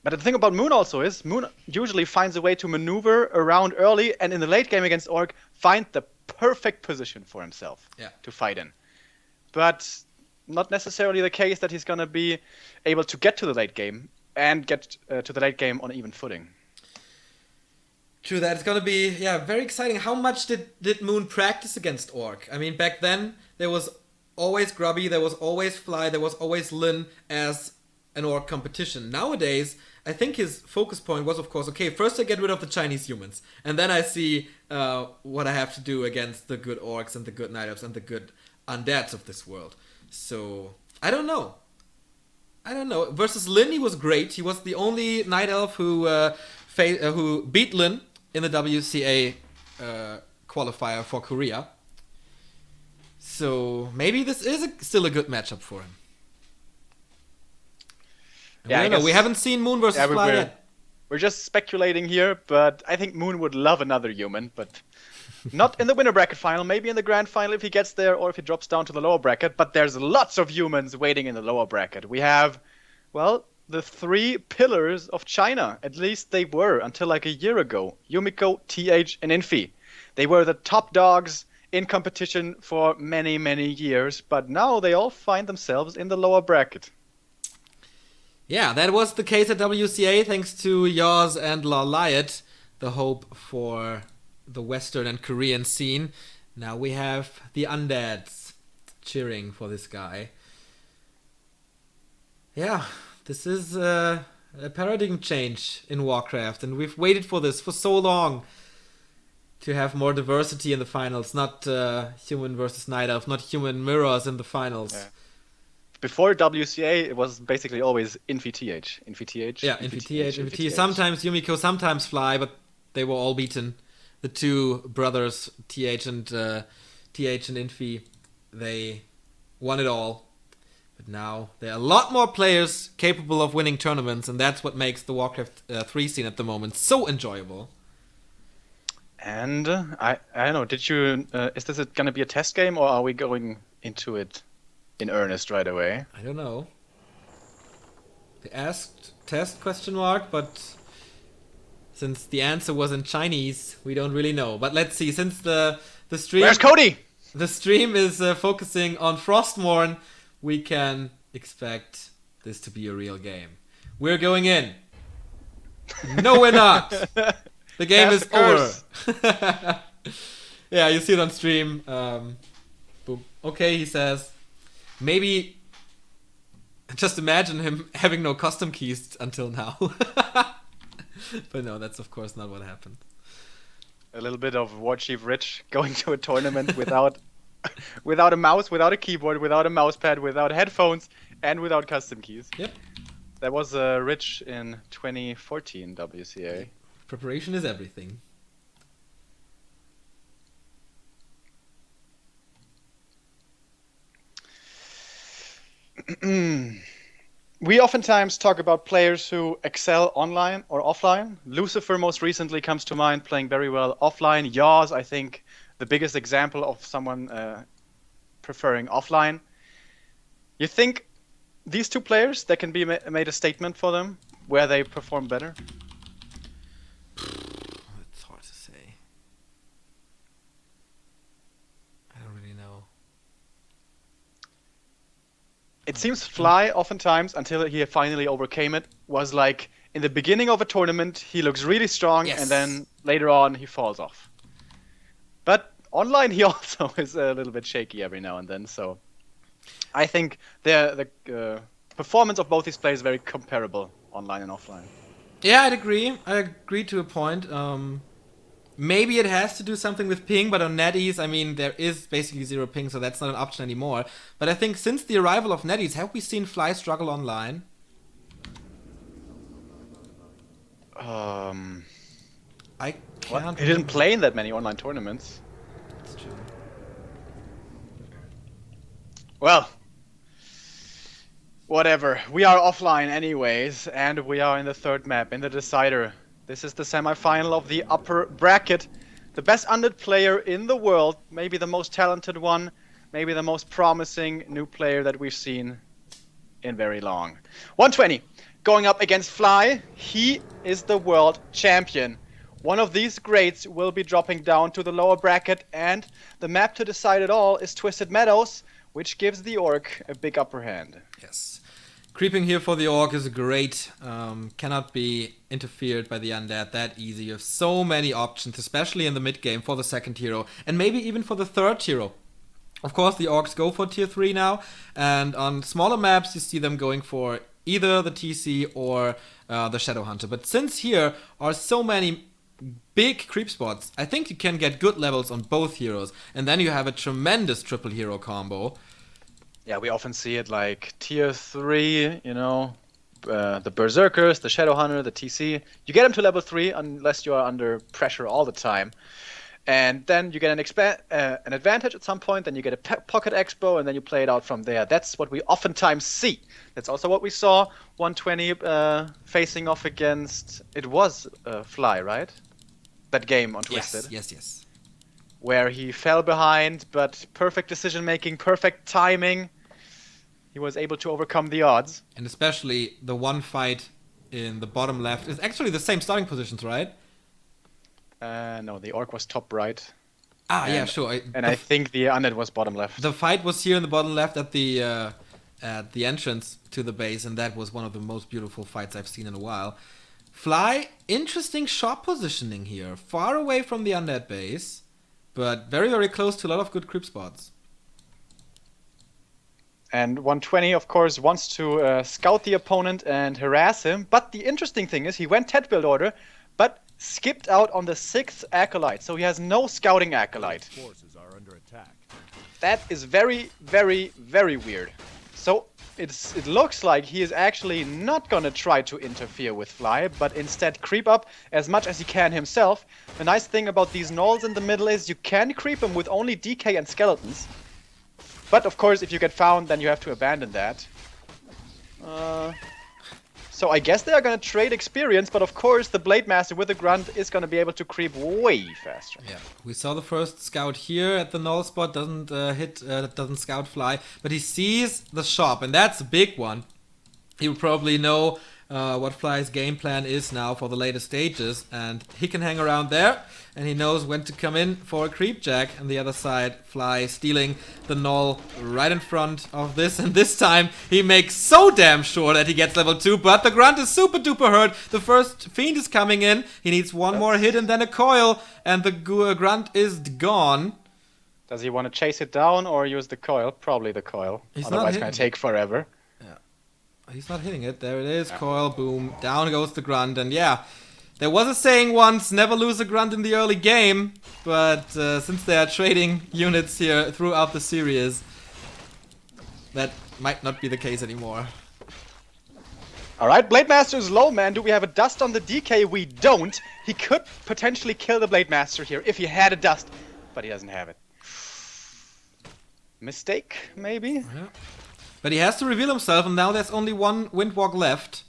But the thing about Moon also is, Moon usually finds a way to maneuver around early, and in the late game against Orc, find the perfect position for himself to fight in. But not necessarily the case that he's going to be able to get to the late game and get to the late game on even footing. True that. It's going to be very exciting. How much did Moon practice against Orc? I mean, back then, there was always Grubby, there was always Fly, there was always Lin as an Orc competition. Nowadays, I think his focus point was, of course, okay, first I get rid of the Chinese humans, and then I see what I have to do against the good Orcs and the good Night Elves and the good Undeads of this world. So, I don't know. Versus Lin, he was great. He was the only Night Elf who beat Lin in the WCA qualifier for Korea. So, maybe this is still a good matchup for him. We haven't seen Moon versus Fly yet. We're just speculating here, but I think Moon would love another human, but not in the winner bracket final, maybe in the grand final if he gets there or if he drops down to the lower bracket, but there's lots of humans waiting in the lower bracket. We have, the three pillars of China. At least they were until like a year ago. Yumiko, TH, and Infi. They were the top dogs in competition for many, many years, but now they all find themselves in the lower bracket. Yeah, that was the case at WCA thanks to Yoz and Lawliot, the hope for the Western and Korean scene. Now we have the Undeads cheering for this guy. Yeah, this is a paradigm change in Warcraft, and we've waited for this for so long to have more diversity in the finals, not human versus Night Elf, not human mirrors in the finals. Yeah. Before WCA, it was basically always Infi-TH. Infi-TH. Yeah, Infi-TH. Sometimes Yumiko, sometimes Fly, but they were all beaten. The two brothers, TH and Infi, they won it all. But now there are a lot more players capable of winning tournaments, and that's what makes the Warcraft 3 scene at the moment so enjoyable. And I don't know, did you is this going to be a test game, or are we going into it in earnest right away? I don't know. They asked test ? But since the answer was in Chinese, we don't really know. But let's see. Since the stream, where's Cody? The stream is focusing on Frostmourne, we can expect this to be a real game. We're going in. No, we're not. The game Cast is the curse. over. Yeah, you see it on stream. Boom. Okay, he says. Maybe. Just imagine him having no custom keys until now. But no, that's of course not what happened. A little bit of War Chief Rich going to a tournament without a mouse, without a keyboard, without a mouse pad, without headphones, and without custom keys. Yep. That was Rich in 2014 WCA. Preparation is everything. We oftentimes talk about players who excel online or offline. Lucifer most recently comes to mind, playing very well offline. Yaws, I think, the biggest example of someone preferring offline. You think these two players, there can be made a statement for them where they perform better? It's hard to say. I don't really know. It seems Fly oftentimes, until he finally overcame it, was like in the beginning of a tournament, he looks really strong, Yes. and then later on, he falls off. But online, he also is a little bit shaky every now and then, so I think the performance of both these players is very comparable online and offline. Yeah, I'd agree. I agree to a point. Maybe it has to do something with ping, but on NetEase, I mean, there is basically zero ping, so that's not an option anymore. But I think since the arrival of NetEase, have we seen Fly struggle online? I can't. He didn't play in that many online tournaments. That's true. Well, whatever. We are offline anyways, and we are in the third map, in the Decider. This is the semi-final of the upper bracket. The best undead player in the world, maybe the most talented one, maybe the most promising new player that we've seen in very long. 120, going up against Fly. He is the world champion. One of these greats will be dropping down to the lower bracket, and the map to decide it all is Twisted Meadows, which gives the Orc a big upper hand. Yes. Creeping here for the Orc is great. Cannot be interfered by the Undead that easy. You have so many options, especially in the mid game for the second hero, and maybe even for the third hero. Of course, the Orcs go for tier 3 now, and on smaller maps you see them going for either the TC or the Shadow Hunter. But since here are so many big creep spots, I think you can get good levels on both heroes, and then you have a tremendous triple hero combo. Yeah, we often see it like tier 3, you know, the Berserkers, the Shadow Hunter, the TC. You get them to level 3 unless you are under pressure all the time. And then you get an advantage at some point, then you get a Pocket Expo, and then you play it out from there. That's what we oftentimes see. That's also what we saw 120 facing off against, it was Fly, right? That game on Twisted. Yes. Where he fell behind, but perfect decision making, perfect timing. He was able to overcome the odds. And especially the one fight in the bottom left is actually the same starting positions, right? No, the Orc was top right. Yeah, sure. I think the Undead was bottom left. The fight was here in the bottom left at the entrance to the base, and that was one of the most beautiful fights I've seen in a while. Fly, interesting shot positioning here. Far away from the Undead base, but very, very close to a lot of good creep spots. And 120, of course, wants to scout the opponent and harass him. But the interesting thing is he went Tet build order, but skipped out on the 6th Acolyte. So he has no scouting Acolyte. Forces are under attack. That is very, very, very weird. So it looks like he is actually not going to try to interfere with Fly, but instead creep up as much as he can himself. The nice thing about these gnolls in the middle is you can creep him with only DK and skeletons. But of course, if you get found, then you have to abandon that. So I guess they are going to trade experience, but of course the Blade Master with the Grunt is going to be able to creep way faster. Yeah, we saw the first scout here at the null spot, doesn't scout Fly, but he sees the shop, and that's a big one. He will probably know what Fly's game plan is now for the later stages, and he can hang around there, and he knows when to come in for a creep jack. On the other side, Fly stealing the null right in front of this, and this time he makes so damn sure that he gets level 2, but the Grunt is super duper hurt. The first Fiend is coming in, he needs one more hit and then a coil, and the Grunt is gone. Does he want to chase it down or use the coil? Probably the coil. He's not Otherwise, it's going hitting to take forever. He's not hitting it. There it is. Coil, boom. Down goes the Grunt. And yeah, there was a saying once, never lose a Grunt in the early game. But since they are trading units here throughout the series, that might not be the case anymore. Alright, Blade Master is low, man. Do we have a dust on the DK? We don't. He could potentially kill the Blade Master here if he had a dust. But he doesn't have it. Mistake, maybe? Yeah. But he has to reveal himself, and now there's only one Windwalk left.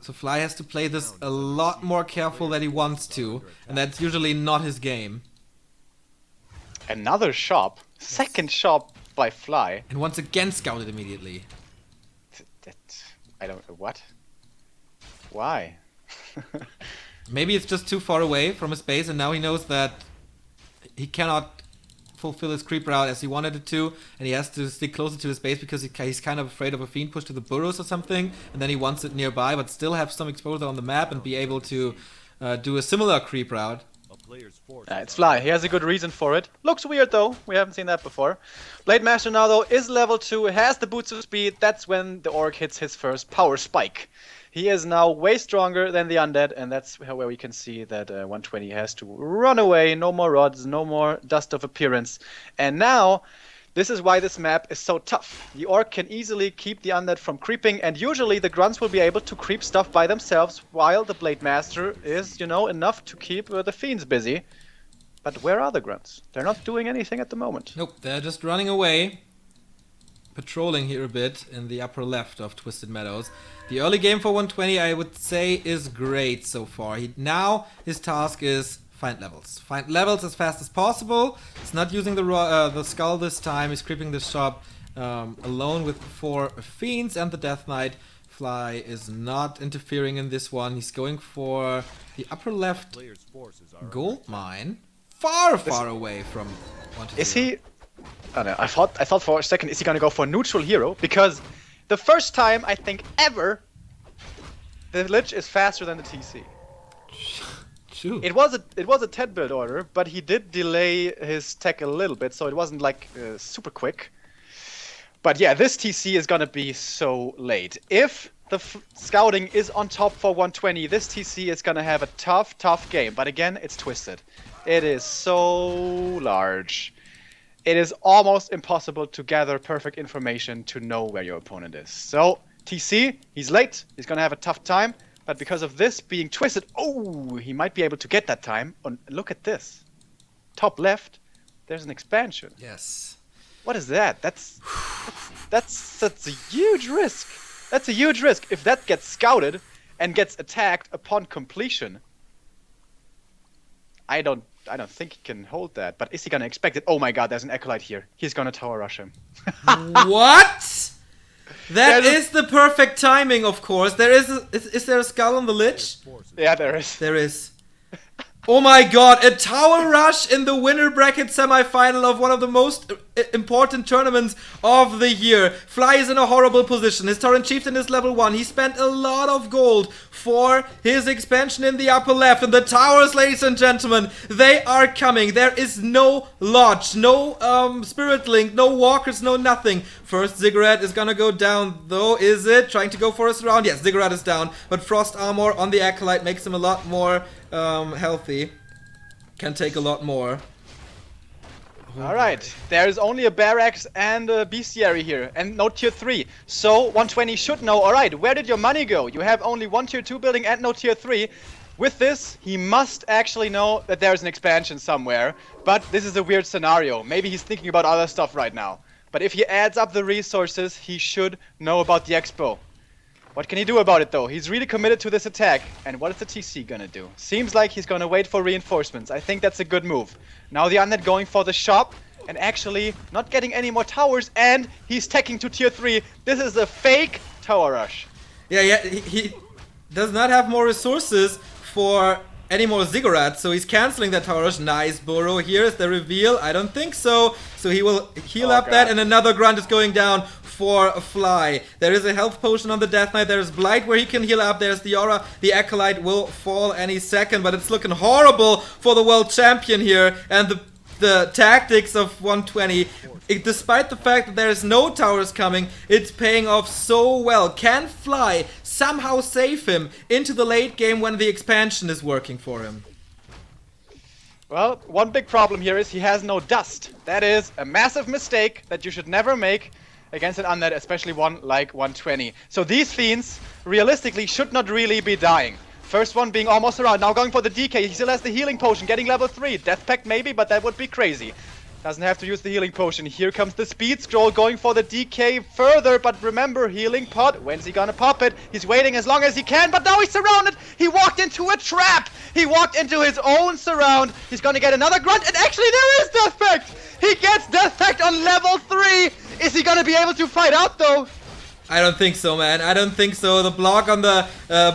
So Fly has to play this a lot more careful than he wants to, and that's usually not his game. Another shop. Second shop by Fly. And once again scouted immediately. I don't... What? Why? Maybe it's just too far away from his base, and now he knows that he cannot fulfill his creep route as he wanted it to, and he has to stick closer to his base because he's kind of afraid of a Fiend push to the burrows or something, and then he wants it nearby, but still have some exposure on the map and be able to do a similar creep route. It's Fly. He has a good reason for it. Looks weird though. We haven't seen that before. Blade Master now though is level 2, has the boots of speed. That's when the Orc hits his first power spike. He is now way stronger than the Undead, and that's where we can see that 120 has to run away. No more rods, no more dust of appearance. And now, this is why this map is so tough. The Orc can easily keep the Undead from creeping, and usually the Grunts will be able to creep stuff by themselves, while the Blade Master is, you know, enough to keep the Fiends busy. But where are the Grunts? They're not doing anything at the moment. Nope, they're just running away. Patrolling here a bit in the upper left of Twisted Meadows. The early game for 120, I would say, is great so far. Now his task is find levels. Find levels as fast as possible. He's not using the skull this time. He's creeping the shop alone with 4 Fiends and the Death Knight. Fly is not interfering in this one. He's going for the upper left gold mine. Far away from 120. Is he... Oh no, I thought for a second, is he gonna go for neutral hero? Because the first time, I think, ever, the Lich is faster than the TC. Shoot. It was a 10 build order, but he did delay his tech a little bit, so it wasn't like super quick. But yeah, this TC is gonna be so late. If the scouting is on top for 120, this TC is gonna have a tough game. But again, it's Twisted. It is so large. It is almost impossible to gather perfect information to know where your opponent is. So, TC, he's late, he's gonna have a tough time, but because of this being Twisted, oh, he might be able to get that time. And look at this. Top left, there's an expansion. Yes. What is that? That's a huge risk. That's a huge risk. If that gets scouted and gets attacked upon completion, I don't think he can hold that, but is he gonna expect it? Oh my god, there's an Acolyte here. He's gonna tower rush him. What? That is the perfect timing, of course. Is there a skull on the Lich? Yeah, there is. There is. Oh my god, a tower rush in the winner bracket semifinal of one of the most important tournaments of the year. Fly is in a horrible position. His Tauren Chieftain is level 1. He spent a lot of gold for his expansion in the upper left. And the towers, ladies and gentlemen, they are coming. There is no Lodge, no Spirit Link, no Walkers, no nothing. First Ziggurat is gonna go down, though, is it? Trying to go for a surround? Yes, Ziggurat is down. But Frost Armor on the Acolyte makes him a lot more healthy. Can take a lot more. Alright, there is only a Barracks and a Bestiary here, and no tier 3. So 120 should know, alright, where did your money go? You have only 1 tier 2 building and no tier 3. With this, he must actually know that there's an expansion somewhere. But this is a weird scenario. Maybe he's thinking about other stuff right now. But if he adds up the resources, he should know about the expo. What can he do about it though? He's really committed to this attack. And what is the TC gonna do? Seems like he's gonna wait for reinforcements. I think that's a good move. Now the Undead going for the shop and actually not getting any more towers, and he's teching to tier 3. This is a fake tower rush. Yeah, he does not have more resources for any more Ziggurats, so he's canceling that tower rush. Nice burrow. Here is the reveal. I don't think so. So he will heal up that, and another grunt is going down for Fly. There is a health potion on the Death Knight. There's Blight where he can heal up. There's the Aura. The Acolyte will fall any second, but it's looking horrible for the world champion here. And the tactics of 120, despite the fact that there's no towers coming, it's paying off so well. Can Fly somehow save him into the late game when the expansion is working for him? Well, one big problem here is he has no dust. That is a massive mistake that you should never make against an undead, especially one like 120. So these fiends, realistically, should not really be dying. First one being almost around, now going for the DK, he still has the healing potion, getting level 3. Death Pact maybe, but that would be crazy. Doesn't have to use the healing potion. Here comes the speed scroll, going for the DK further, but remember, healing pot, when's he gonna pop it? He's waiting as long as he can, but now he's surrounded! He walked into a trap! He walked into his own surround. He's gonna get another grunt, and actually there is Death Pact! He gets Death Pact on level 3! Is he gonna be able to fight out though? I don't think so, man. I don't think so. The block on the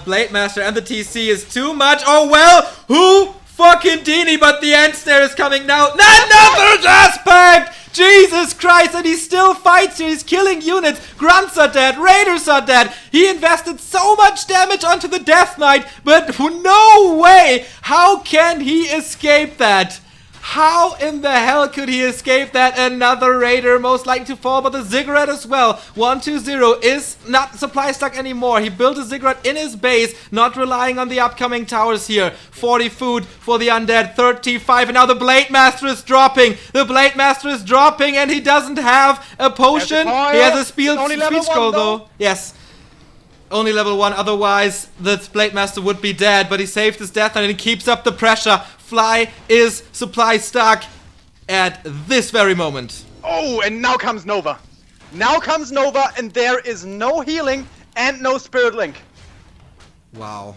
Blade Master and the TC is too much. Oh, well, who fucking Dini, but the end snare is coming now. Another Death Pact! Jesus Christ, and he still fights here. He's killing units. Grunts are dead. Raiders are dead. He invested so much damage onto the Death Knight, but no way. How can he escape that? How in the hell could he escape that? Another Raider most likely to fall, but the Ziggurat as well. 1-2-0 is not supply stuck anymore. He built a Ziggurat in his base, not relying on the upcoming towers here. 40 food for the undead, 35, and now the Blade Master is dropping. The Blade Master is dropping, and he doesn't have a potion. He has a speed scroll though. Yes. Only level 1, otherwise the Blade Master would be dead, but he saved his Death Knight and he keeps up the pressure. Fly is supply stuck at this very moment. Oh, and now comes Nova. Now comes Nova, and there is no healing and no Spirit Link. Wow.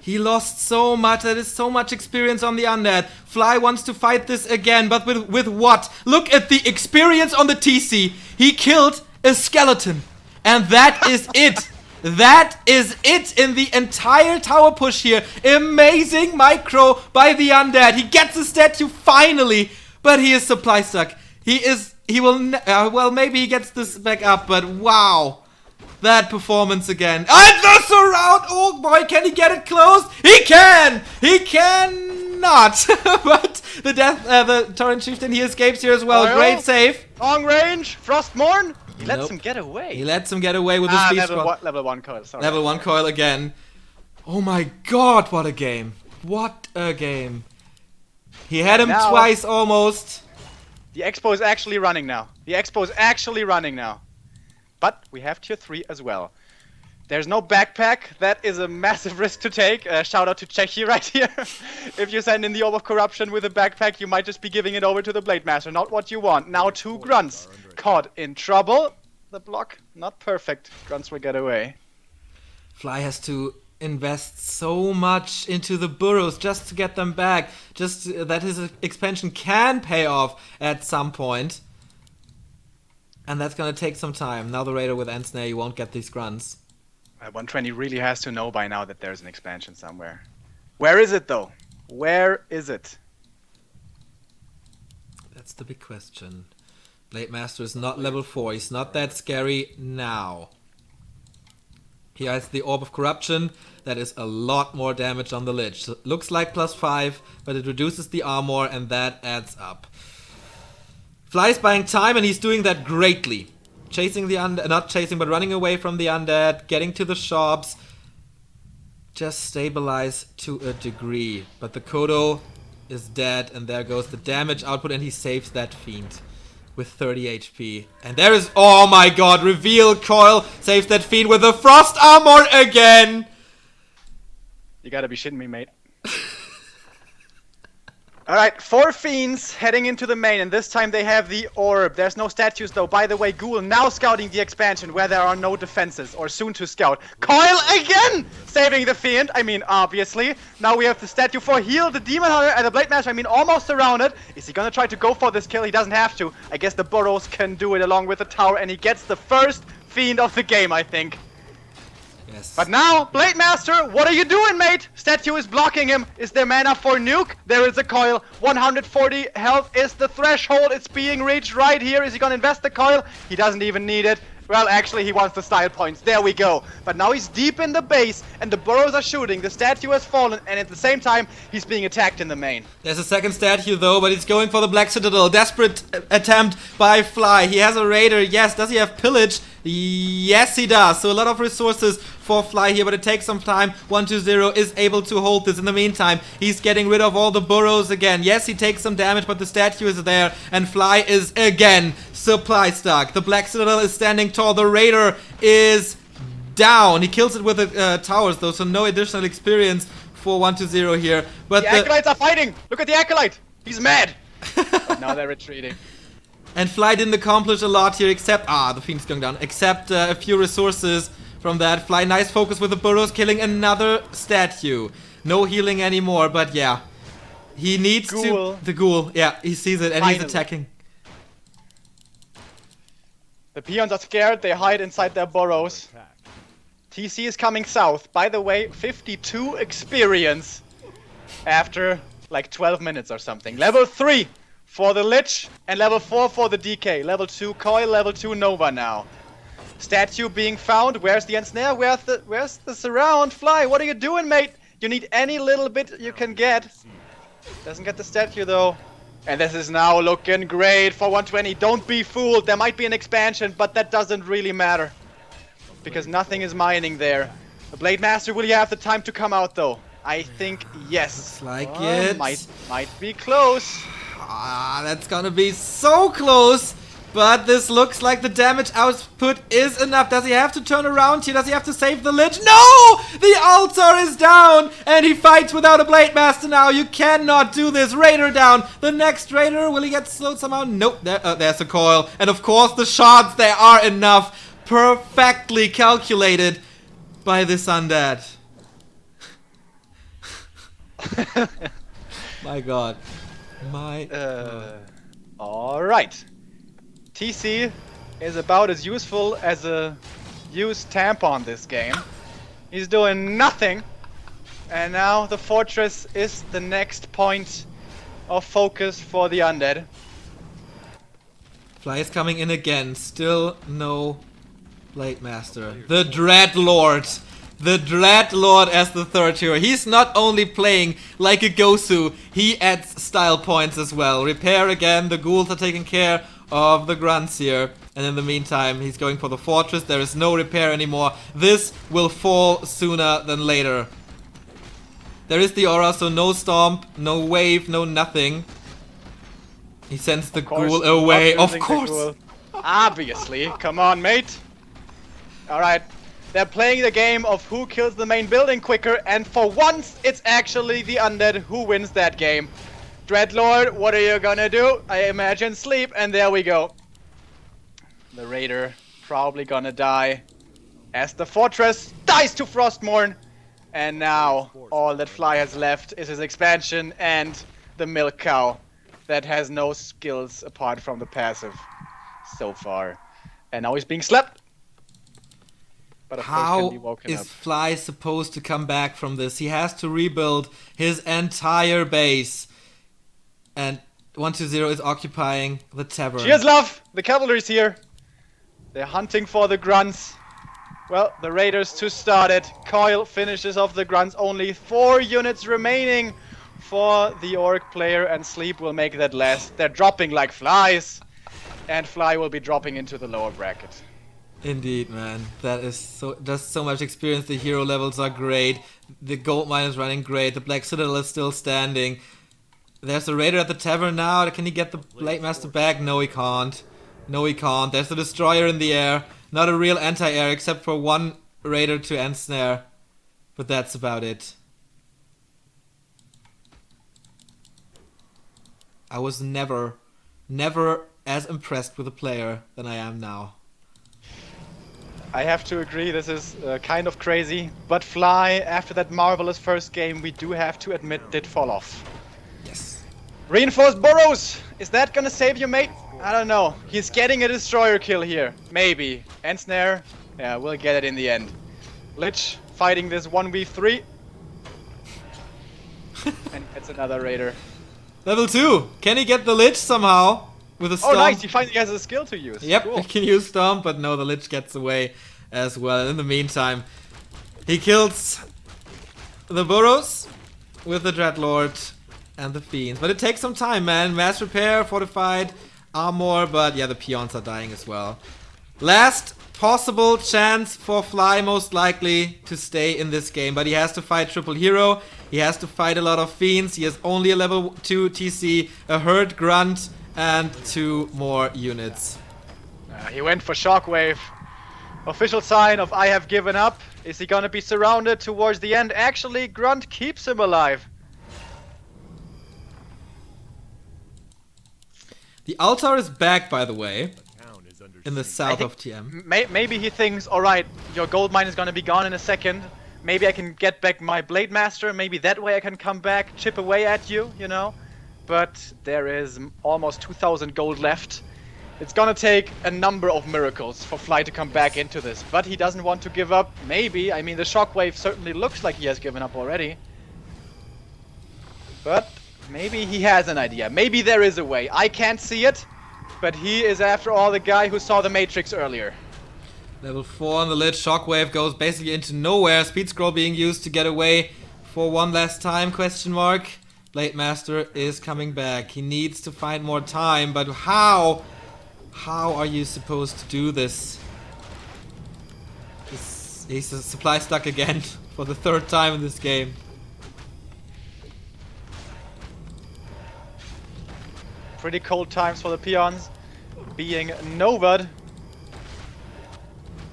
He lost so much. That is so much experience on the undead. Fly wants to fight this again, but with what? Look at the experience on the TC. He killed a skeleton. And that is it. That is it in the entire tower push here. Amazing micro by the undead. He gets a statue finally, but he is supply stuck. Well, maybe he gets this back up, but wow. That performance again. And the surround! Oh boy, can he get it closed? He can! He cannot! But the Torrent Chieftain, he escapes here as well. Great save. Long range, Frostmourne. He lets him get away. He lets him get away with his speed scroll. Level 1 coil, sorry. Level 1 coil again. Oh my god, what a game. What a game. He had him twice almost. The Expo is actually running now. But we have tier 3 as well. There's no backpack. That is a massive risk to take. Shout out to Czechi right here. If you send in the Orb of Corruption with a backpack, you might just be giving it over to the Blade Master. Not what you want. Now 2 grunts. Caught in trouble. The block, not perfect. Grunts will get away. Fly has to invest so much into the burrows just to get them back. Just that his expansion can pay off at some point. And that's gonna take some time. Now the Raider with End Snare, you won't get these grunts. 120 really has to know by now that there's an expansion somewhere. Where is it though? Where is it? That's the big question. Blade Master is not level 4. He's not that scary now. He has the Orb of Corruption. That is a lot more damage on the Lich. So looks like +5, but it reduces the armor and that adds up. Fly's buying time and he's doing that greatly. Chasing the undead, not chasing, but running away from the undead, getting to the shops. Just stabilize to a degree. But the Kodo is dead, and there goes the damage output, and he saves that Fiend with 30 HP. And there is, oh my god, reveal coil saves that Fiend with the Frost Armor again! You gotta be shitting me, mate. Alright, 4 Fiends heading into the main, and this time they have the Orb. There's no statues though. By the way, Ghoul now scouting the expansion where there are no defenses, or soon to scout. Coil again! Saving the Fiend, I mean, obviously. Now we have the statue for heal, the Demon Hunter, and the Blade Master, I mean, almost surrounded. Is he gonna try to go for this kill? He doesn't have to. I guess the Burrows can do it along with the tower, and he gets the first Fiend of the game, I think. Yes. But now, Blade Master, what are you doing, mate? Statue is blocking him. Is there mana for nuke? There is a coil. 140 health is the threshold. It's being reached right here. Is he gonna invest the coil? He doesn't even need it. Well, actually, he wants the style points. There we go. But now he's deep in the base, and the burrows are shooting. The statue has fallen, and at the same time, he's being attacked in the main. There's a second statue though, but he's going for the Black Citadel. Desperate attempt by Fly. He has a Raider. Yes. Does he have Pillage? Yes, he does. So a lot of resources for Fly here, but it takes some time. 120 is able to hold this. In the meantime, he's getting rid of all the burrows again. Yes, he takes some damage, but the statue is there, and Fly is again supply stuck. The Black Citadel is standing tall. The Raider is down. He kills it with the towers though, so no additional experience for 120 here. But The Acolytes are fighting! Look at the Acolyte! He's mad! But now they're retreating. And Fly didn't accomplish a lot here, except the Phoenix going down. Except a few resources from that. Fly, nice focus with the burrows, killing another statue. No healing anymore, but yeah, he needs Ghoul. to. The Ghoul, yeah, he sees it and he's Finally. attacking. The peons are scared, they hide inside their burrows. Attack. TC is coming south. By the way, 52 experience after like 12 minutes or something. Level 3 for the Lich and level 4 for the DK. Level 2 Coil, level 2 Nova now. Statue being found. Where's the ensnare? Where's the surround? Fly, what are you doing, mate? You need any little bit you can get. Doesn't get the statue though. And this is now looking great for 120. Don't be fooled. There might be an expansion, but that doesn't really matter. Because nothing is mining there. The Blade Master, will he have the time to come out though? I think yes. Looks like it. Might be close. That's gonna be so close. But this looks like the damage output is enough. Does he have to turn around here? Does he have to save the Lich? No! The altar is down! And he fights without a Blade Master now. You cannot do this. Raider down. The next Raider, will he get slowed somehow? Nope. There's a coil. And of course the shards, they are enough. Perfectly calculated by this undead. My god. Alright. TC is about as useful as a used tampon this game. He's doing nothing. And now the fortress is the next point of focus for the undead. Fly is coming in again. Still no Blade Master. The Dreadlord. The Dreadlord as the third hero. He's not only playing like a Gosu, he adds style points as well. Repair again. The ghouls are taking care of the grunts here. And in the meantime, he's going for the fortress. There is no repair anymore. This will fall sooner than later. There is the aura, so no stomp, no wave, no nothing. He sends the ghoul away. Of course. Obviously. Come on, mate. Alright. They're playing the game of who kills the main building quicker, and for once, it's actually the undead who wins that game. Dreadlord, what are you gonna do? I imagine sleep, and there we go. The Raider probably gonna die as the fortress dies to Frostmourne. And now, all that Fly has left is his expansion and the Milk Cow that has no skills apart from the passive so far. And now he's being slept. But of course can be How woken is up. Fly supposed to come back from this? He has to rebuild his entire base. And 120 is occupying the tavern. Cheers, love! The cavalry's here. They're hunting for the grunts. Well, the Raiders too started. Coil finishes off the grunts. Only 4 units remaining for the Orc player, and Sleep will make that last. They're dropping like flies. And Fly will be dropping into the lower bracket. Indeed, man. That is just so much experience. The hero levels are great. The gold mine is running great. The Black Citadel is still standing. There's a Raider at the tavern now. Can he get the Blade Master back? No, he can't. No, he can't. There's a Destroyer in the air. Not a real anti-air except for one Raider to ensnare. But that's about it. I was never as impressed with a player than I am now. I have to agree, this is kind of crazy. But Fly, after that marvelous first game, we do have to admit, did fall off. Yes. Reinforced burrows! Is that gonna save you, mate? I don't know. He's getting a destroyer kill here. Maybe. Ensnare? Yeah, we'll get it in the end. Lich fighting this 1v3. And gets another Raider. Level 2. Can he get the Lich somehow? With a Oh, Stomp? nice! He finally has a skill to use. Yep, Cool. he can use Stomp, but no, the Lich gets away as well. In the meantime, he kills the Burrows with the Dreadlord and the Fiends. But it takes some time, man. Mass repair, fortified, armor, but yeah, the peons are dying as well. Last possible chance for Fly, most likely, to stay in this game. But he has to fight Triple Hero. He has to fight a lot of Fiends. He has only a level 2 TC, a Herd Grunt, and 2 more units. He went for Shockwave. Official sign of I have given up. Is he gonna be surrounded towards the end? Actually, Grunt keeps him alive. The altar is back, by the way, The town is under in the siege. south think- of TM. Maybe he thinks, alright, your gold mine is gonna be gone in a second. Maybe I can get back my Blade Master. Maybe that way I can come back, chip away at you, you know? But there is almost 2,000 gold left. It's gonna take a number of miracles for Fly to come back into this. But he doesn't want to give up. Maybe. I mean, the Shockwave certainly looks like he has given up already. But maybe he has an idea. Maybe there is a way. I can't see it. But he is, after all, the guy who saw the Matrix earlier. Level 4 on the Lich. Shockwave goes basically into nowhere. Speed scroll being used to get away for one last time, question mark. Blade Master is coming back. He needs to find more time, but how? How are you supposed to do this? He's supply stuck again for the 3rd time in this game. Pretty cold times for the peons. Being Novad.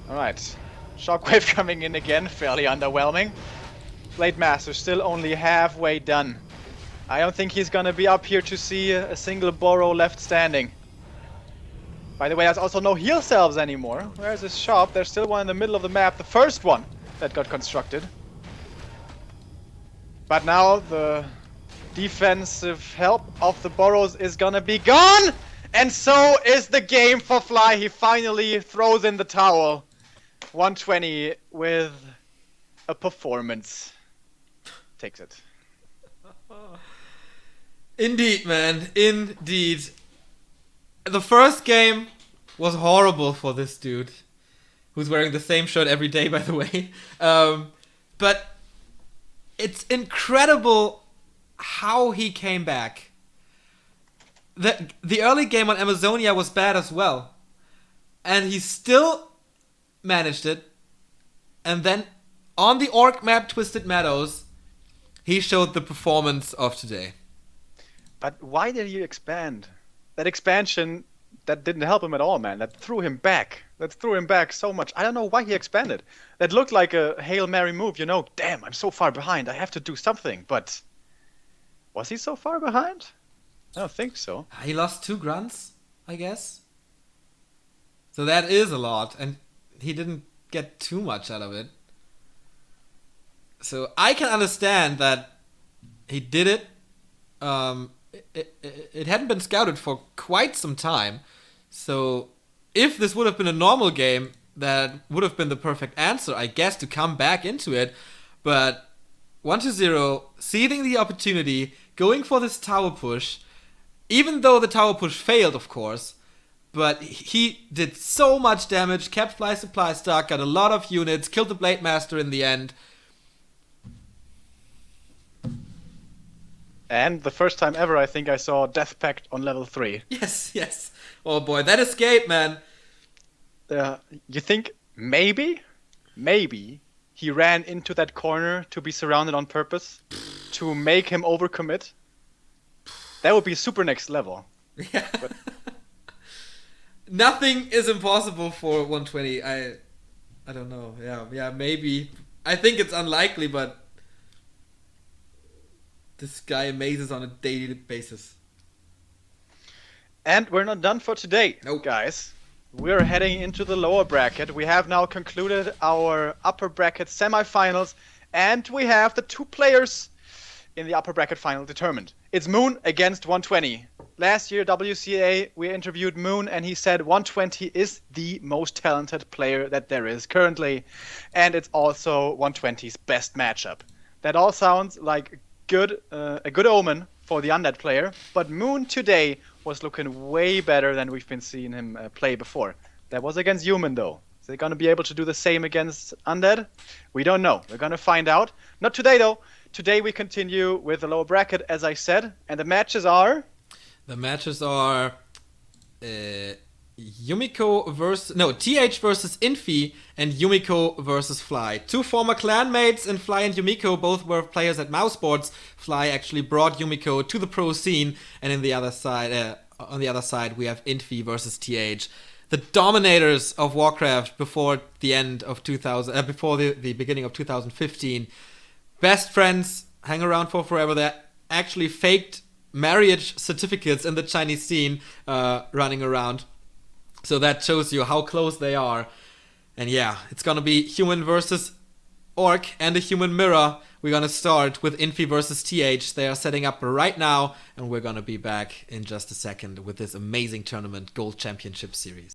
Alright. Shockwave coming in again, fairly underwhelming. Blade Master still only halfway done. I don't think he's gonna be up here to see a single Burrow left standing. By the way, there's also no heal salves anymore. Where's his shop? There's still one in the middle of the map, the first one that got constructed. But now the defensive help of the Burrows is gonna be gone! And so is the game for Fly. He finally throws in the towel. 120 with a performance. Takes it. Indeed, man. Indeed. The first game was horrible for this dude. Who's wearing the same shirt every day, by the way. But it's incredible how he came back. The early game on Amazonia was bad as well. And he still managed it. And then on the orc map Twisted Meadows, he showed the performance of today. But why did he expand? That expansion, that didn't help him at all, man. That threw him back. That threw him back so much. I don't know why he expanded. That looked like a Hail Mary move, you know. Damn, I'm so far behind. I have to do something. But was he so far behind? I don't think so. He lost 2 grunts, I guess. So that is a lot, and he didn't get too much out of it. So I can understand that he did it. It hadn't been scouted for quite some time. So if this would have been a normal game, that would have been the perfect answer, I guess, to come back into it. But 1-0, seizing the opportunity, going for this tower push, even though the tower push failed, of course, but he did so much damage, kept Fly supply stuck, got a lot of units, killed the Blade Master in the end. And the first time ever I think I saw Death Pact on level 3. Yes, yes. Oh boy, that escape, man. You think maybe he ran into that corner to be surrounded on purpose? To make him overcommit? That would be super next level. Yeah. Nothing is impossible for 120. I don't know. Yeah, maybe. I think it's unlikely, but this guy amazes on a daily basis. And we're not done for today, Nope. guys. We're heading into the lower bracket. We have now concluded our upper bracket semifinals, and we have the 2 players in the upper bracket final determined. It's Moon against 120. last year, WCA, we interviewed Moon, and he said 120 is the most talented player that there is currently, and it's also 120's best matchup. That all sounds like a good omen for the Undead player, but Moon today was looking way better than we've been seeing him play before. That was against Human, though. Is they going to be able to do the same against Undead? We don't know. We're going to find out. Not today, though. Today we continue with the lower bracket, as I said, and the matches are... The matches are Yumiko versus... No, TH versus Infi and Yumiko versus Fly. Two former clanmates in Fly and Yumiko, both were players at Mousesports. Fly actually brought Yumiko to the pro scene, and on the other side we have Infi versus TH. The dominators of Warcraft before the end of before the beginning of 2015. Best friends, hang around for forever. They actually faked marriage certificates in the Chinese scene running around. So that shows you how close they are. And yeah, it's gonna be human versus orc and a human mirror. We're gonna start with Infi versus TH. They are setting up right now, and we're gonna be back in just a second with this amazing tournament, Gold Championship Series.